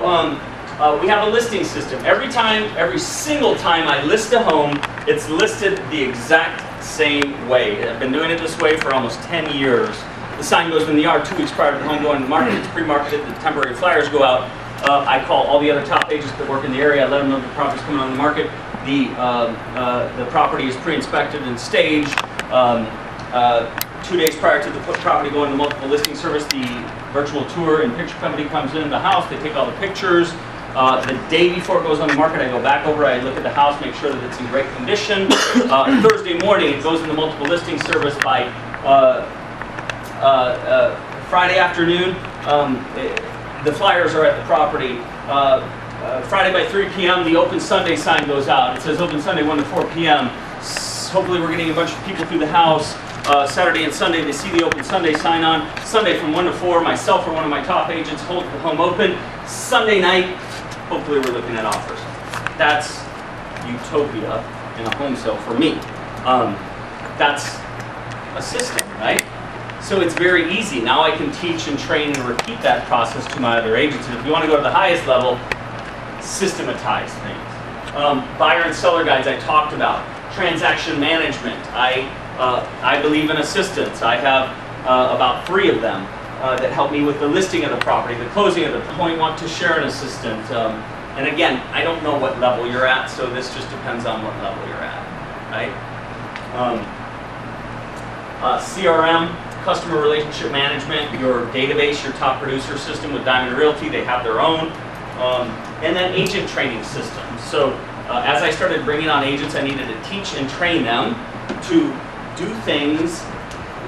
we have a listing system. Every single time I list a home, it's listed the exact same way. I've been doing it this way for almost 10 years. The sign goes in the yard 2 weeks prior to the home going to the market. It's pre-marketed. The temporary flyers go out. I call all the other top agents that work in the area. I let them know the property's coming on the market. The property is pre-inspected and staged. 2 days prior to the property going to multiple listing service, the virtual tour and picture company comes in the house. They take all the pictures. The day before it goes on the market, I go back over, I look at the house, make sure that it's in great condition. Thursday morning, it goes in the multiple listing service. By Friday afternoon, the flyers are at the property. Friday by 3 p.m., the open Sunday sign goes out. It says open Sunday 1 to 4 p.m. Hopefully we're getting a bunch of people through the house. Saturday and Sunday, they see the open Sunday sign on. Sunday from 1 to 4, myself or one of my top agents hold the home open. Sunday night, hopefully we're looking at offers. That's utopia in a home sale for me. That's a system, right? So it's very easy. Now I can teach and train and repeat that process to my other agents. And if you want to go to the highest level, systematize things. Buyer and seller guides I talked about. Transaction management. I believe in assistants. I have about 3 of them that help me with the listing of the property, the closing of the point. Want to share an assistant. And again, I don't know what level you're at, so this just depends on what level you're at, right? CRM, customer relationship management, your database, your top producer system with Diamond Realty, they have their own. And then agent training systems. So as I started bringing on agents, I needed to teach and train them to do things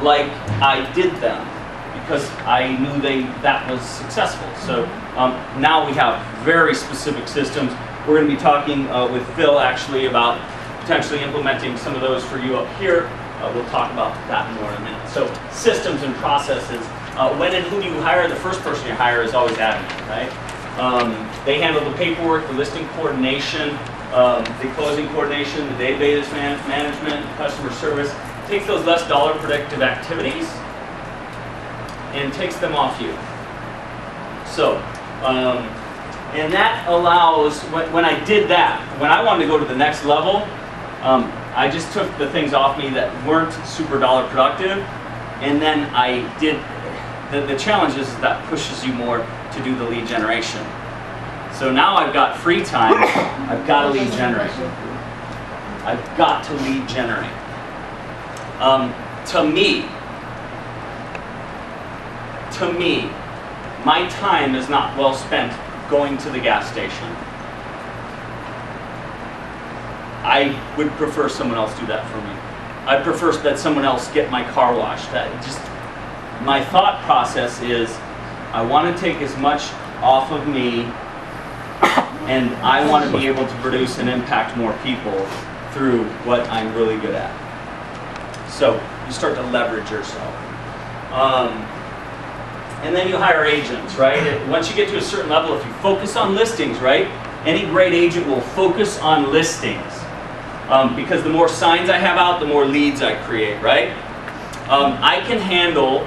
like I did them, because I knew that was successful. So now we have very specific systems. We're going to be talking with Phil actually about potentially implementing some of those for you up here. We'll talk about that more in a minute. So systems and processes. When and who you hire, the first person you hire is always admin, right? They handle the paperwork, the listing coordination, the closing coordination, the database management, customer service. Takes those less dollar predictive activities and takes them off you. So, and that allows, when I did that, when I wanted to go to the next level, I just took the things off me that weren't super dollar productive, and then I did, the challenge is that pushes you more to do the lead generation. So now I've got free time, I've got to lead generate. I've got to lead generate. To me, my time is not well spent going to the gas station. I would prefer someone else do that for me. I prefer that someone else get my car washed. My thought process is, I want to take as much off of me, and I want to be able to produce and impact more people through what I'm really good at. So you start to leverage yourself. And then you hire agents, right? Once you get to a certain level, if you focus on listings, right? Any great agent will focus on listings. Because the more signs I have out, the more leads I create, right? I can handle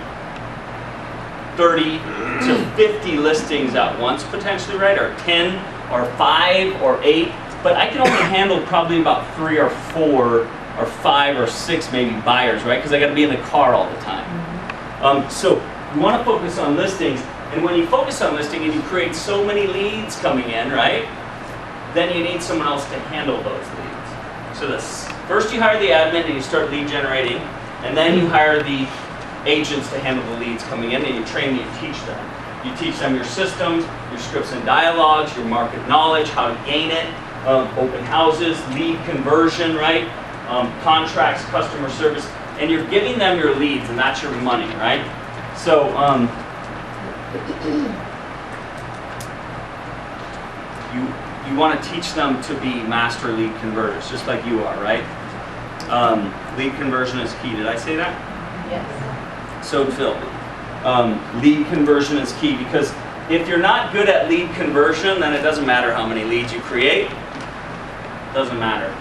30 to 50 listings at once potentially, right? Or 10 or 5 or 8, but I can only handle probably about 3 or 4 or 5 or 6 maybe buyers, right? Because I got to be in the car all the time. So you want to focus on listings, and when you focus on listing and you create so many leads coming in, right? Then you need someone else to handle those leads. So first you hire the admin and you start lead generating, and then you hire the agents to handle the leads coming in, and you train them, you teach them. You teach them your systems, your scripts and dialogues, your market knowledge, how to gain it, open houses, lead conversion, right? Contracts, customer service, and you're giving them your leads, and that's your money, right? So, you want to teach them to be master lead converters, just like you are, right? Lead conversion is key. Did I say that? Yes. So Phil, lead conversion is key, because if you're not good at lead conversion, then it doesn't matter how many leads you create. It doesn't matter.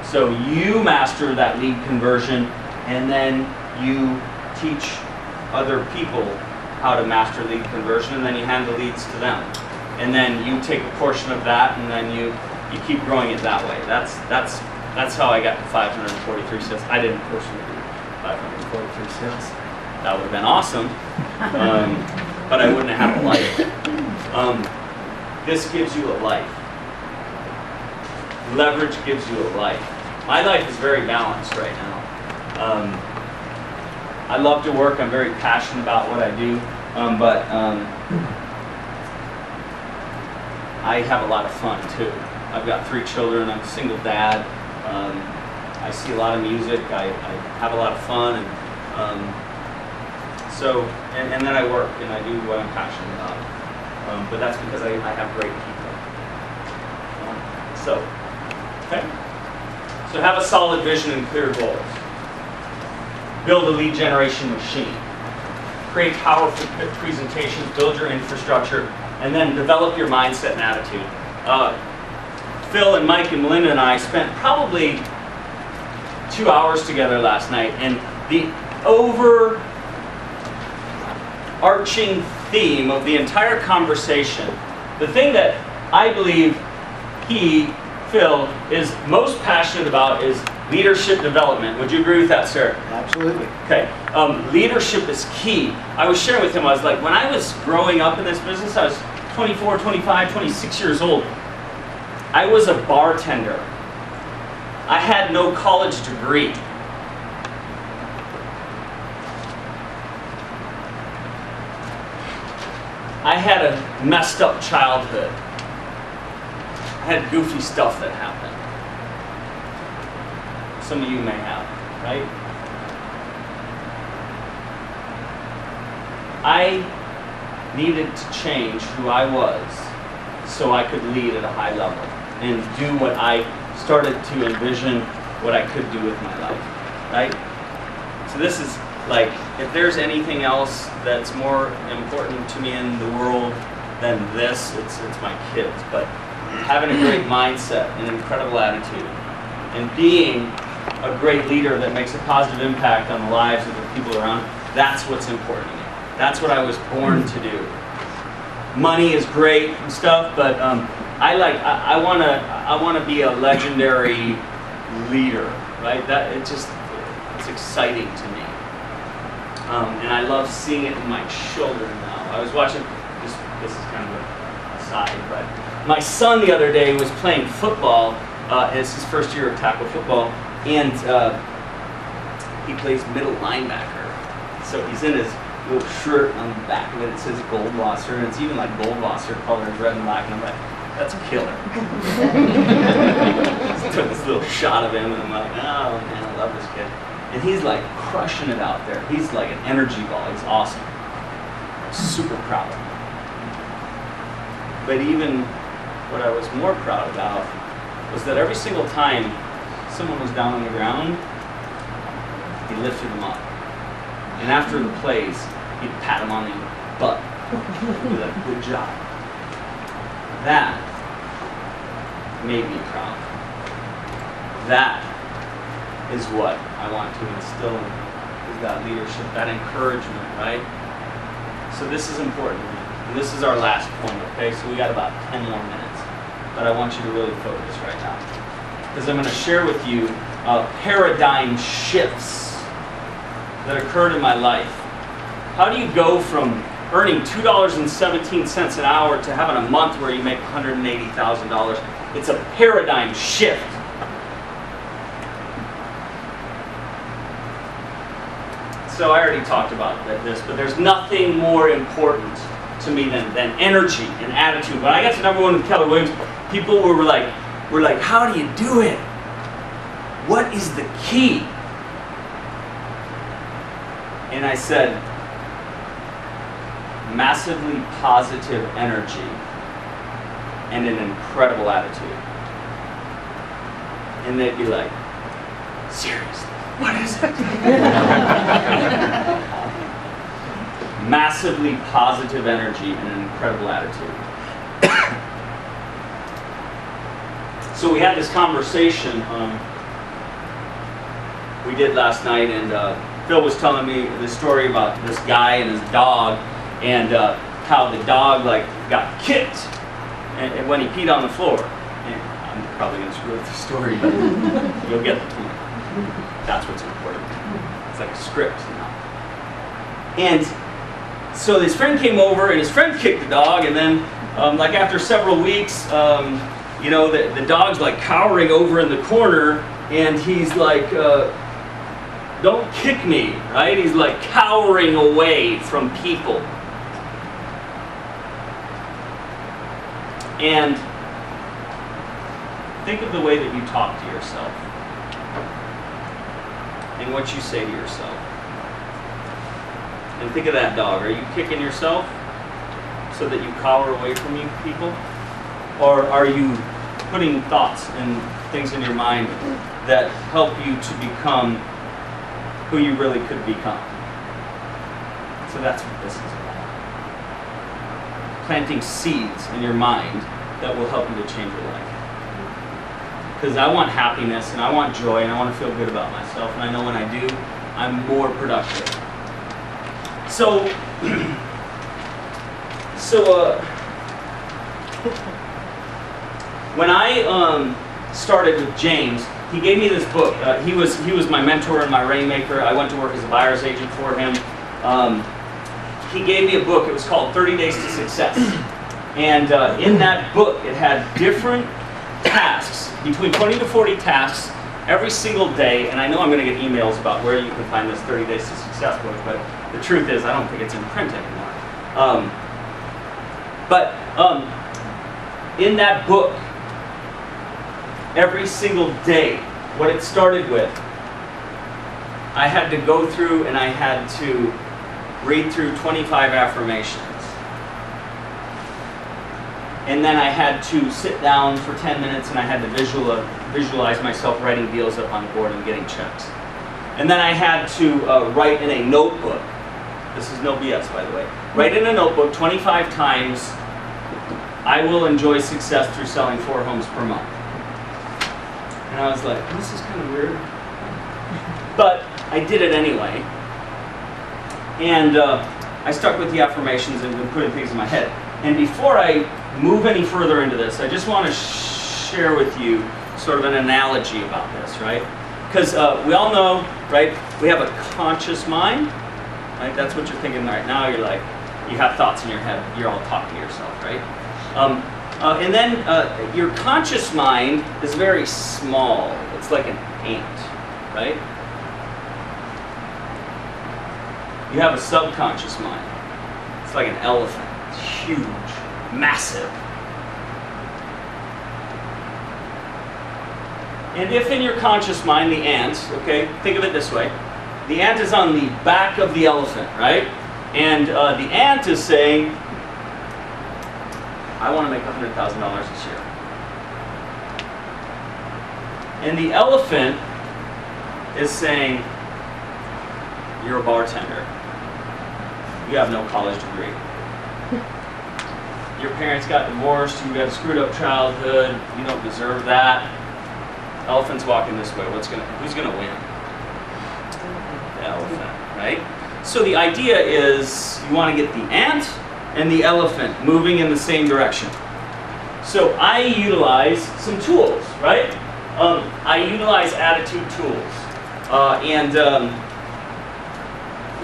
So you master that lead conversion, and then you teach other people how to master lead conversion, and then you hand the leads to them. And then you take a portion of that, and then you keep growing it that way. That's how I got to 543 sales. I didn't personally do 543 sales. That would have been awesome, but I wouldn't have had a life. This gives you a life. Leverage gives you a life. My life is very balanced right now. I love to work. I'm very passionate about what I do, but I have a lot of fun too. I've got 3 children. I'm a single dad. I see a lot of music. I have a lot of fun, and then I work and I do what I'm passionate about. But that's because I have great people. Okay. So have a solid vision and clear goals. Build a lead generation machine. Create powerful presentations. Build your infrastructure, and then develop your mindset and attitude. Phil and Mike and Melinda and I spent probably 2 hours together last night, and the overarching theme of the entire conversation, the thing that I believe Phil, is most passionate about is leadership development. Would you agree with that, sir? Absolutely. Okay. Leadership is key. I was sharing with him, I was like, when I was growing up in this business, I was 24, 25, 26 years old. I was a bartender. I had no college degree. I had a messed up childhood. I had goofy stuff that happened. Some of you may have, right? I needed to change who I was so I could lead at a high level and do what I started to envision what I could do with my life, right? So this is like, if there's anything else that's more important to me in the world than this, it's my kids. But having a great mindset, an incredible attitude, and being a great leader that makes a positive impact on the lives of the people around, that's what's important to me. That's what I was born to do. Money is great and stuff, but I want to be a legendary leader, right? It's exciting to me, and I love seeing it in my children now. I was watching this is kind of an aside, but my son the other day was playing football. It's his first year of tackle football, and he plays middle linebacker. So he's in his little shirt on the back of it. It says Goldwasser, and it's even like Goldwasser colors, red and black. And I'm like, that's killer. Just took this little shot of him, and I'm like, oh man, I love this kid. And he's like crushing it out there. He's like an energy ball. He's awesome. Super proud of him. But even what I was more proud about was that every single time someone was down on the ground, he lifted them up. And after the plays, he'd pat them on the butt. He'd be like, good job. That made me proud. That is what I want to instill is that leadership, that encouragement, right? So this is important to me. And this is our last point, okay? So we got about 10 more minutes. But I want you to really focus right now. Because I'm going to share with you paradigm shifts that occurred in my life. How do you go from earning $2.17 an hour to having a month where you make $180,000? It's a paradigm shift. So I already talked about this, but there's nothing more important to me than energy and attitude. When I got to #1 with Keller Williams, people were like, how do you do it? What is the key? And I said, massively positive energy and an incredible attitude. And they'd be like, seriously, what is it? Massively positive energy and an incredible attitude. So we had this conversation we did last night, and Phil was telling me the story about this guy and his dog, and how the dog got kicked and when he peed on the floor. And I'm probably going to screw up the story, but you'll get the point. That's what's important. It's like a script, you know. And so his friend came over, and his friend kicked the dog, and then after several weeks, the dog's cowering over in the corner, and he's like, don't kick me, right? He's cowering away from people. And think of the way that you talk to yourself and what you say to yourself. And think of that dog. Are you kicking yourself so that you cower away from people? Or are you putting thoughts and things in your mind that help you to become who you really could become? So that's what this is about. Planting seeds in your mind that will help you to change your life. Because I want happiness, and I want joy, and I want to feel good about myself, and I know when I do, I'm more productive. So when I started with James, he gave me this book. He was my mentor and my rainmaker. I went to work as a buyer's agent for him. He gave me a book. It was called 30 Days to Success. And in that book, it had different tasks, between 20 to 40 tasks, every single day. And I know I'm going to get emails about where you can find this 30 Days to Success book, but the truth is I don't think it's in print anymore. In that book, every single day, what it started with, I had to go through and I had to read through 25 affirmations. And then I had to sit down for 10 minutes and I had to visualize myself writing deals up on the board and getting checks. And then I had to write in a notebook. This is no BS, by the way. Write in a notebook 25 times, I will enjoy success through selling 4 homes per month. And I was like, this is kind of weird. But I did it anyway. And I stuck with the affirmations and been putting things in my head. And before I move any further into this, I just want to share with you sort of an analogy about this, right? Because we all know, right, we have a conscious mind, right? That's what you're thinking right now. You're like, you have thoughts in your head. You're all talking to yourself, right? And then your conscious mind is very small. It's like an ant, right? You have a subconscious mind. It's like an elephant. It's huge, massive. And if in your conscious mind, the ant, okay, think of it this way. The ant is on the back of the elephant, right? And the ant is saying, I want to make $100,000 this year. And the elephant is saying, you're a bartender. You have no college degree. Your parents got divorced, you got a screwed up childhood, you don't deserve that. Elephant's walking this way, who's gonna win? The elephant, right? So the idea is you want to get the ant and the elephant moving in the same direction. So I utilize some tools, right? I utilize attitude tools.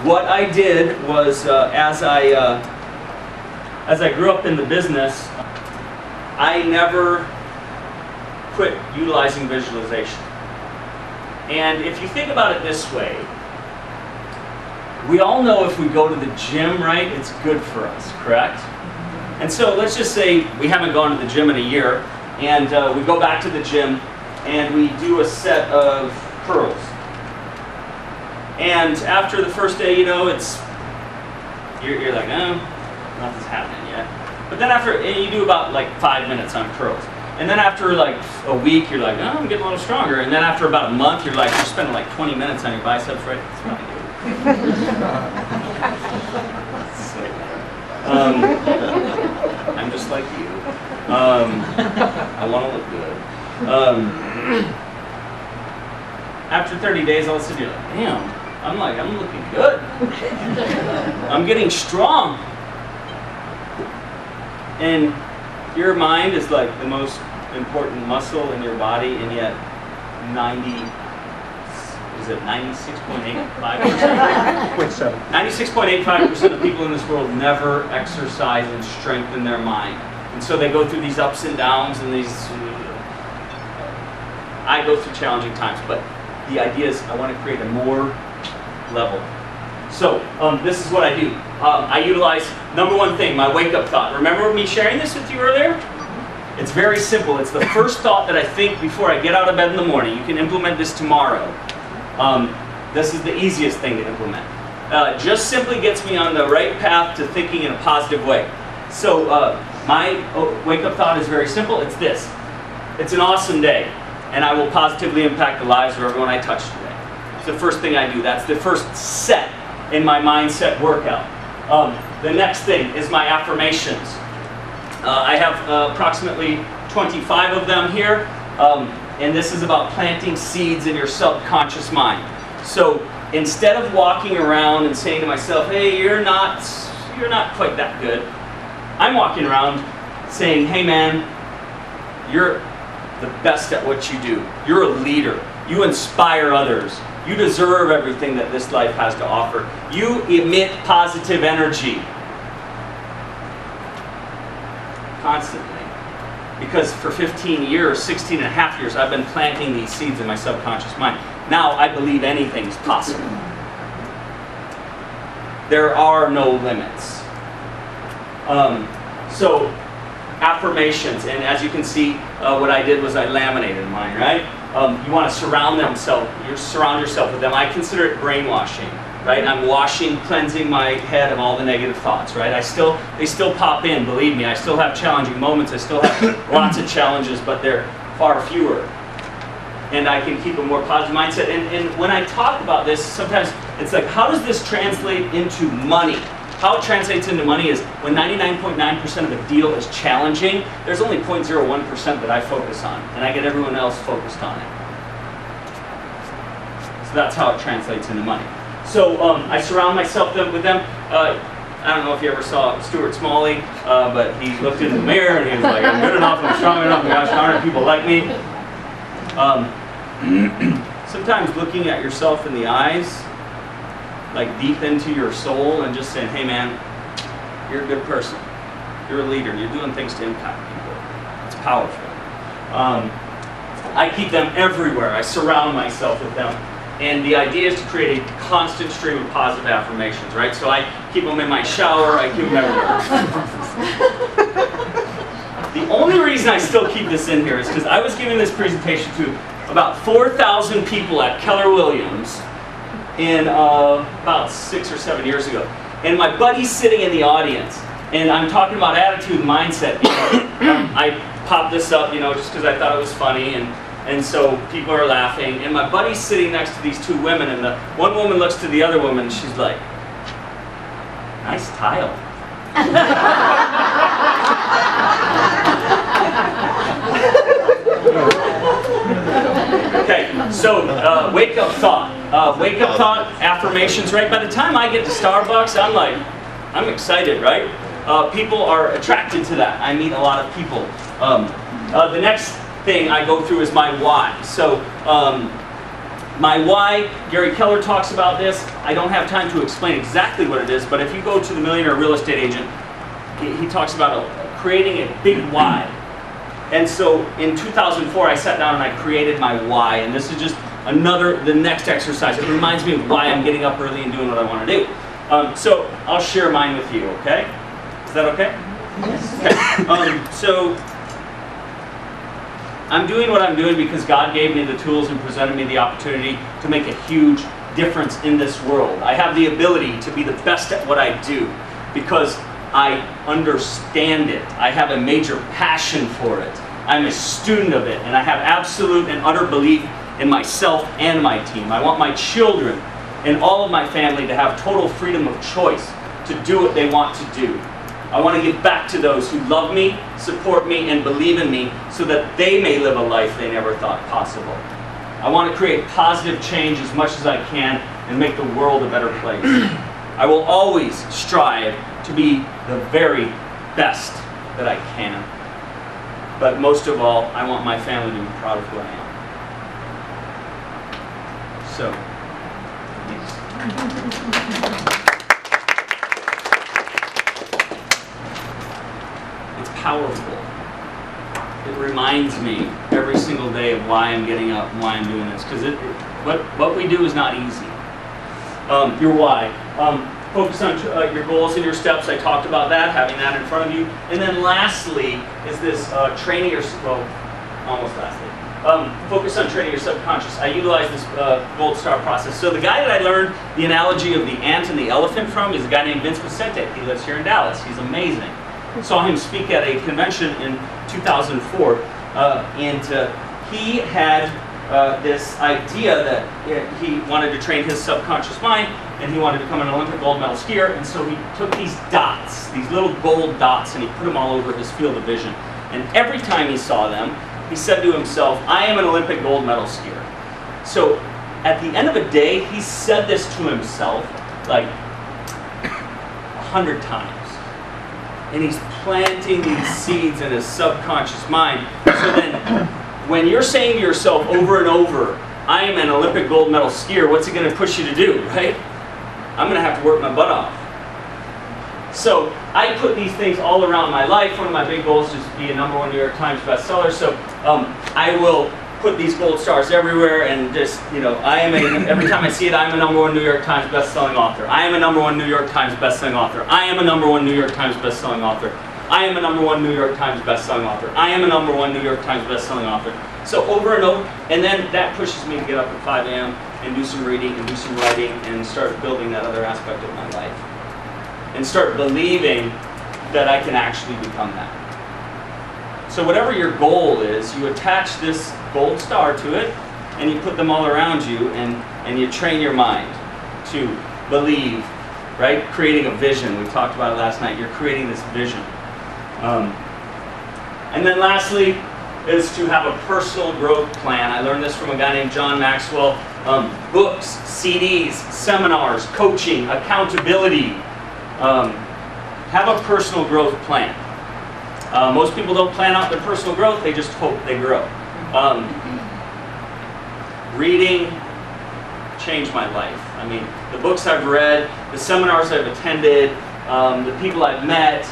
What I did was, as I grew up in the business, I never quit utilizing visualization. And if you think about it this way, we all know if we go to the gym, right, it's good for us, correct? And so let's just say we haven't gone to the gym in a year, and we go back to the gym, and we do a set of curls. And after the first day, you're like, oh, nothing's happening yet. But then after, and you do about like 5 minutes on curls. And then after like a week, you're like, oh, I'm getting a little stronger. And then after about a month, you're spending like 20 minutes on your biceps, right? That's not good. I'm just like you. I want to look good. After 30 days, all of a sudden you're like, damn, I'm looking good. I'm getting strong. And your mind is like the most important muscle in your body, and yet 96.85% of people in this world never exercise and strengthen their mind. And so they go through these ups and downs, and I go through challenging times, but the idea is I want to create a more level. So this is what I do. I utilize, number one thing, my wake-up thought. Remember me sharing this with you earlier? It's very simple. It's the first thought that I think before I get out of bed in the morning. You can implement this tomorrow. This is the easiest thing to implement. Just simply gets me on the right path to thinking in a positive way. So my wake-up thought is very simple. It's this. It's an awesome day, and I will positively impact the lives of everyone I touch today. It's the first thing I do. That's the first set in my mindset workout. The next thing is my affirmations. I have approximately 25 of them here, and this is about planting seeds in your subconscious mind. So instead of walking around and saying to myself, hey, you're not quite that good, I'm walking around saying, hey man, you're the best at what you do. You're a leader. You inspire others. You deserve everything that this life has to offer. You emit positive energy. Constantly. Because for 15 years, 16 and a half years, I've been planting these seeds in my subconscious mind. Now I believe anything's possible. There are no limits. So, affirmations, and as you can see, what I did was I laminated mine, right? You want to surround yourself with them. I consider it brainwashing, right? I'm cleansing my head of all the negative thoughts, right? They still pop in, believe me. I still have challenging moments. I still have lots of challenges, but they're far fewer. And I can keep a more positive mindset. And when I talk about this, sometimes it's like, how does this translate into money? How it translates into money is when 99.9% of a deal is challenging, there's only 0.01% that I focus on, and I get everyone else focused on it. So that's how it translates into money. So I surround myself with them. I don't know if you ever saw Stuart Smalley, but he looked in the mirror and he was like, I'm good enough, I'm strong enough, and gosh darn it, people like me. Sometimes looking at yourself in the eyes, like deep into your soul, and just saying, hey man, you're a good person. You're a leader. You're doing things to impact people. It's powerful. I keep them everywhere. I surround myself with them. And the idea is to create a constant stream of positive affirmations, right? So I keep them in my shower. I keep them everywhere. The only reason I still keep this in here is because I was giving this presentation to about 4,000 people at Keller Williams in about 6 or 7 years ago. And my buddy's sitting in the audience, and I'm talking about attitude and mindset. I popped this up, just because I thought it was funny, and so people are laughing. And my buddy's sitting next to these two women, and the one woman looks to the other woman, and she's like, nice tile. Okay, so wake up thought. Wake up thought, affirmations, right? By the time I get to Starbucks, I'm excited, right? People are attracted to that. I meet a lot of people. The next thing I go through is my why. So my why, Gary Keller talks about this. I don't have time to explain exactly what it is, but if you go to the Millionaire Real Estate Agent, he talks about creating a big why. And so in 2004, I sat down and I created my why. And this is just the next exercise. It reminds me of why I'm getting up early and doing what I want to do. So I'll share mine with you, okay? Is that okay? Yes. Okay. So I'm doing what I'm doing because God gave me the tools and presented me the opportunity to make a huge difference in this world. I have the ability to be the best at what I do because I understand it. I have a major passion for it. I'm a student of it, and I have absolute and utter belief in myself and my team. I want my children and all of my family to have total freedom of choice to do what they want to do. I want to give back to those who love me, support me, and believe in me so that they may live a life they never thought possible. I want to create positive change as much as I can and make the world a better place. I will always strive to be the very best that I can. But most of all, I want my family to be proud of who I am. So, it's powerful. It reminds me every single day of why I'm getting up and why I'm doing this. Because what we do is not easy. Your why. Focus on your goals and your steps. I talked about that, having that in front of you. And then lastly is this training your, well, almost lastly. Focus on training your subconscious. I utilize this gold star process. So the guy that I learned the analogy of the ant and the elephant from is a guy named Vince Vicente. He lives here in Dallas. He's amazing. Saw him speak at a convention in 2004, and he had this idea that he wanted to train his subconscious mind, and he wanted to become an Olympic gold medal skier, and so he took these dots, these little gold dots, and he put them all over his field of vision. And every time he saw them, he said to himself, I am an Olympic gold medal skier. So at the end of a day, he said this to himself like 100 times. And he's planting these seeds in his subconscious mind. So then, when you're saying to yourself over and over, I am an Olympic gold medal skier, what's it going to push you to do, right? I'm going to have to work my butt off. So I put these things all around my life. One of my big goals is to be a #1 New York Times bestseller. So I will put these gold stars everywhere, and just, I am every time I see it, I am a #1 New York Times bestselling author. I am a #1 New York Times bestselling author. I am a #1 New York Times bestselling author. I am a #1 New York Times bestselling author. I am a #1 New York Times bestselling author. So over and over, and then that pushes me to get up at 5 a.m. and do some reading and do some writing and start building that other aspect of my life. And start believing that I can actually become that. So whatever your goal is, you attach this gold star to it, and you put them all around you, and you train your mind to believe, right? Creating a vision. We talked about it last night. You're creating this vision. And then lastly is to have a personal growth plan. I learned this from a guy named John Maxwell. Books, CDs, seminars, coaching, accountability. Have a personal growth plan. Most people don't plan out their personal growth, they just hope they grow. Reading changed my life. I mean, the books I've read, the seminars I've attended, the people I've met,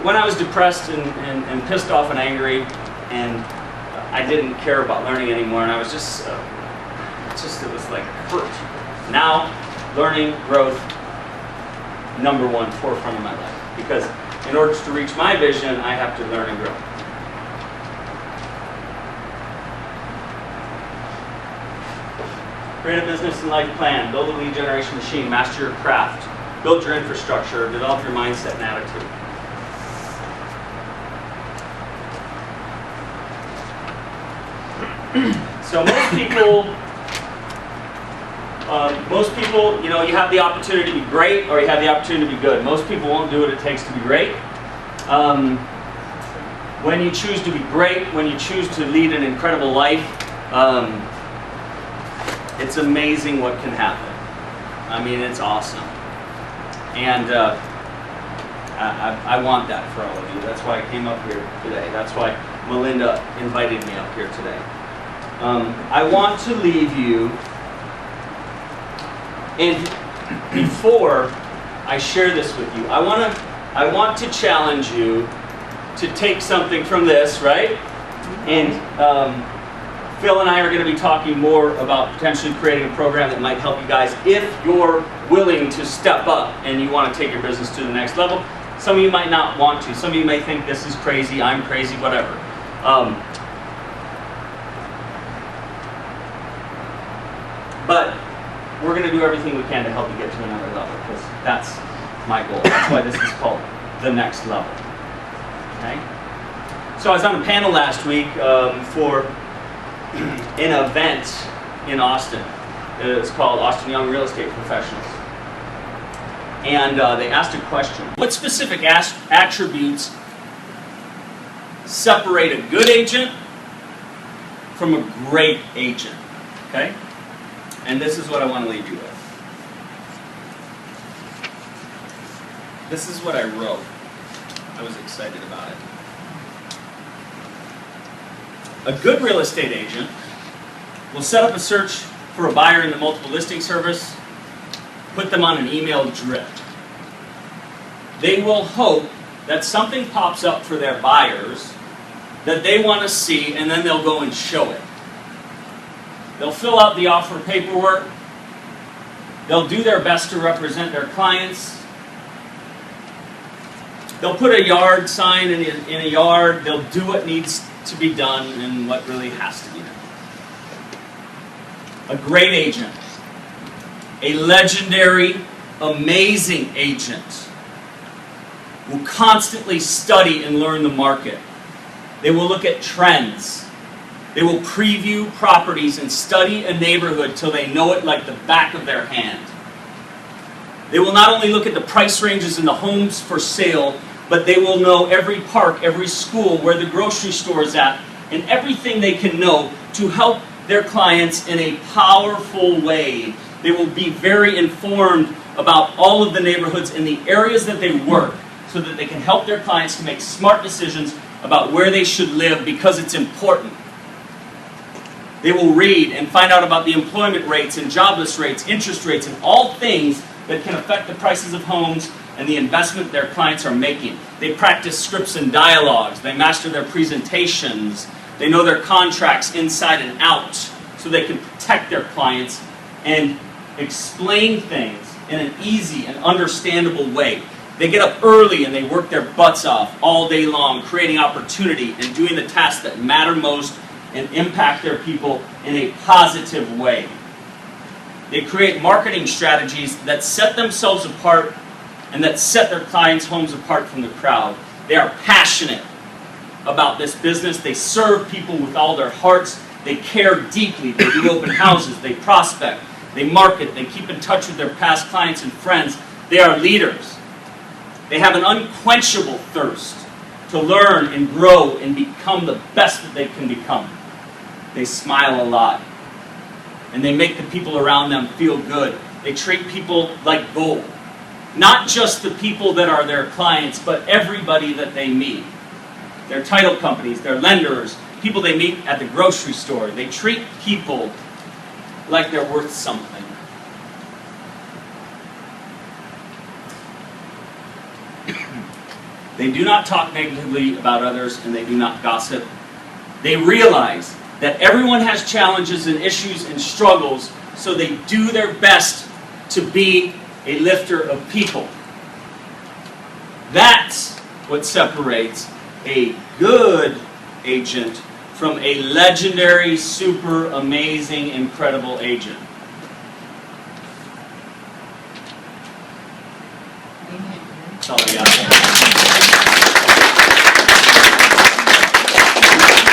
when I was depressed and pissed off and angry, and I didn't care about learning anymore, and I was just it was like hurt. Now, learning, growth, #1 forefront of my life. Because in order to reach my vision, I have to learn and grow. Create a business and life plan. Build a lead generation machine. Master your craft. Build your infrastructure. Develop your mindset and attitude. So most people, you have the opportunity to be great or you have the opportunity to be good. Most people won't do what it takes to be great. When you choose to be great, when you choose to lead an incredible life, it's amazing what can happen. I mean, it's awesome. And I want that for all of you. That's why I came up here today. That's why Melinda invited me up here today. I want to leave you, and before I share this with you, I want to challenge you to take something from this, right? And Phil and I are going to be talking more about potentially creating a program that might help you guys if you're willing to step up and you want to take your business to the next level. Some of you might not want to. Some of you may think this is crazy, I'm crazy, whatever. But we're going to do everything we can to help you get to another level, because that's my goal. That's why this is called the next level. Okay? So I was on a panel last week for an event in Austin. It's called Austin Young Real Estate Professionals. And they asked a question. What specific attributes separate a good agent from a great agent? Okay? And this is what I want to leave you with. This is what I wrote. I was excited about it. A good real estate agent will set up a search for a buyer in the multiple listing service, put them on an email drip. They will hope that something pops up for their buyers that they want to see, and then they'll go and show it. They'll fill out the offer paperwork. They'll do their best to represent their clients. They'll put a yard sign in a yard. They'll do what needs to be done and what really has to be done. A great agent, a legendary, amazing agent, will constantly study and learn the market. They will look at trends. They will preview properties and study a neighborhood till they know it like the back of their hand. They will not only look at the price ranges in the homes for sale, but they will know every park, every school, where the grocery store is at, and everything they can know to help their clients in a powerful way. They will be very informed about all of the neighborhoods in the areas that they work, so that they can help their clients to make smart decisions about where they should live, because it's important. They will read and find out about the employment rates and jobless rates, interest rates, and all things that can affect the prices of homes and the investment their clients are making. They practice scripts and dialogues. They master their presentations. They know their contracts inside and out, so they can protect their clients and explain things in an easy and understandable way. They get up early and they work their butts off all day long, creating opportunity and doing the tasks that matter most and impact their people in a positive way. They create marketing strategies that set themselves apart and that set their clients' homes apart from the crowd. They are passionate about this business. They serve people with all their hearts. They care deeply. They do open houses. They prospect. They market. They keep in touch with their past clients and friends. They are leaders. They have an unquenchable thirst to learn and grow and become the best that they can become. They smile a lot. And they make the people around them feel good. They treat people like gold. Not just the people that are their clients, but everybody that they meet. Their title companies, their lenders, people they meet at the grocery store. They treat people like they're worth something. They do not talk negatively about others, and they do not gossip. They realize that everyone has challenges and issues and struggles, so they do their best to be a lifter of people. That's what separates a good agent from a legendary, super amazing, incredible agent. That's all I got.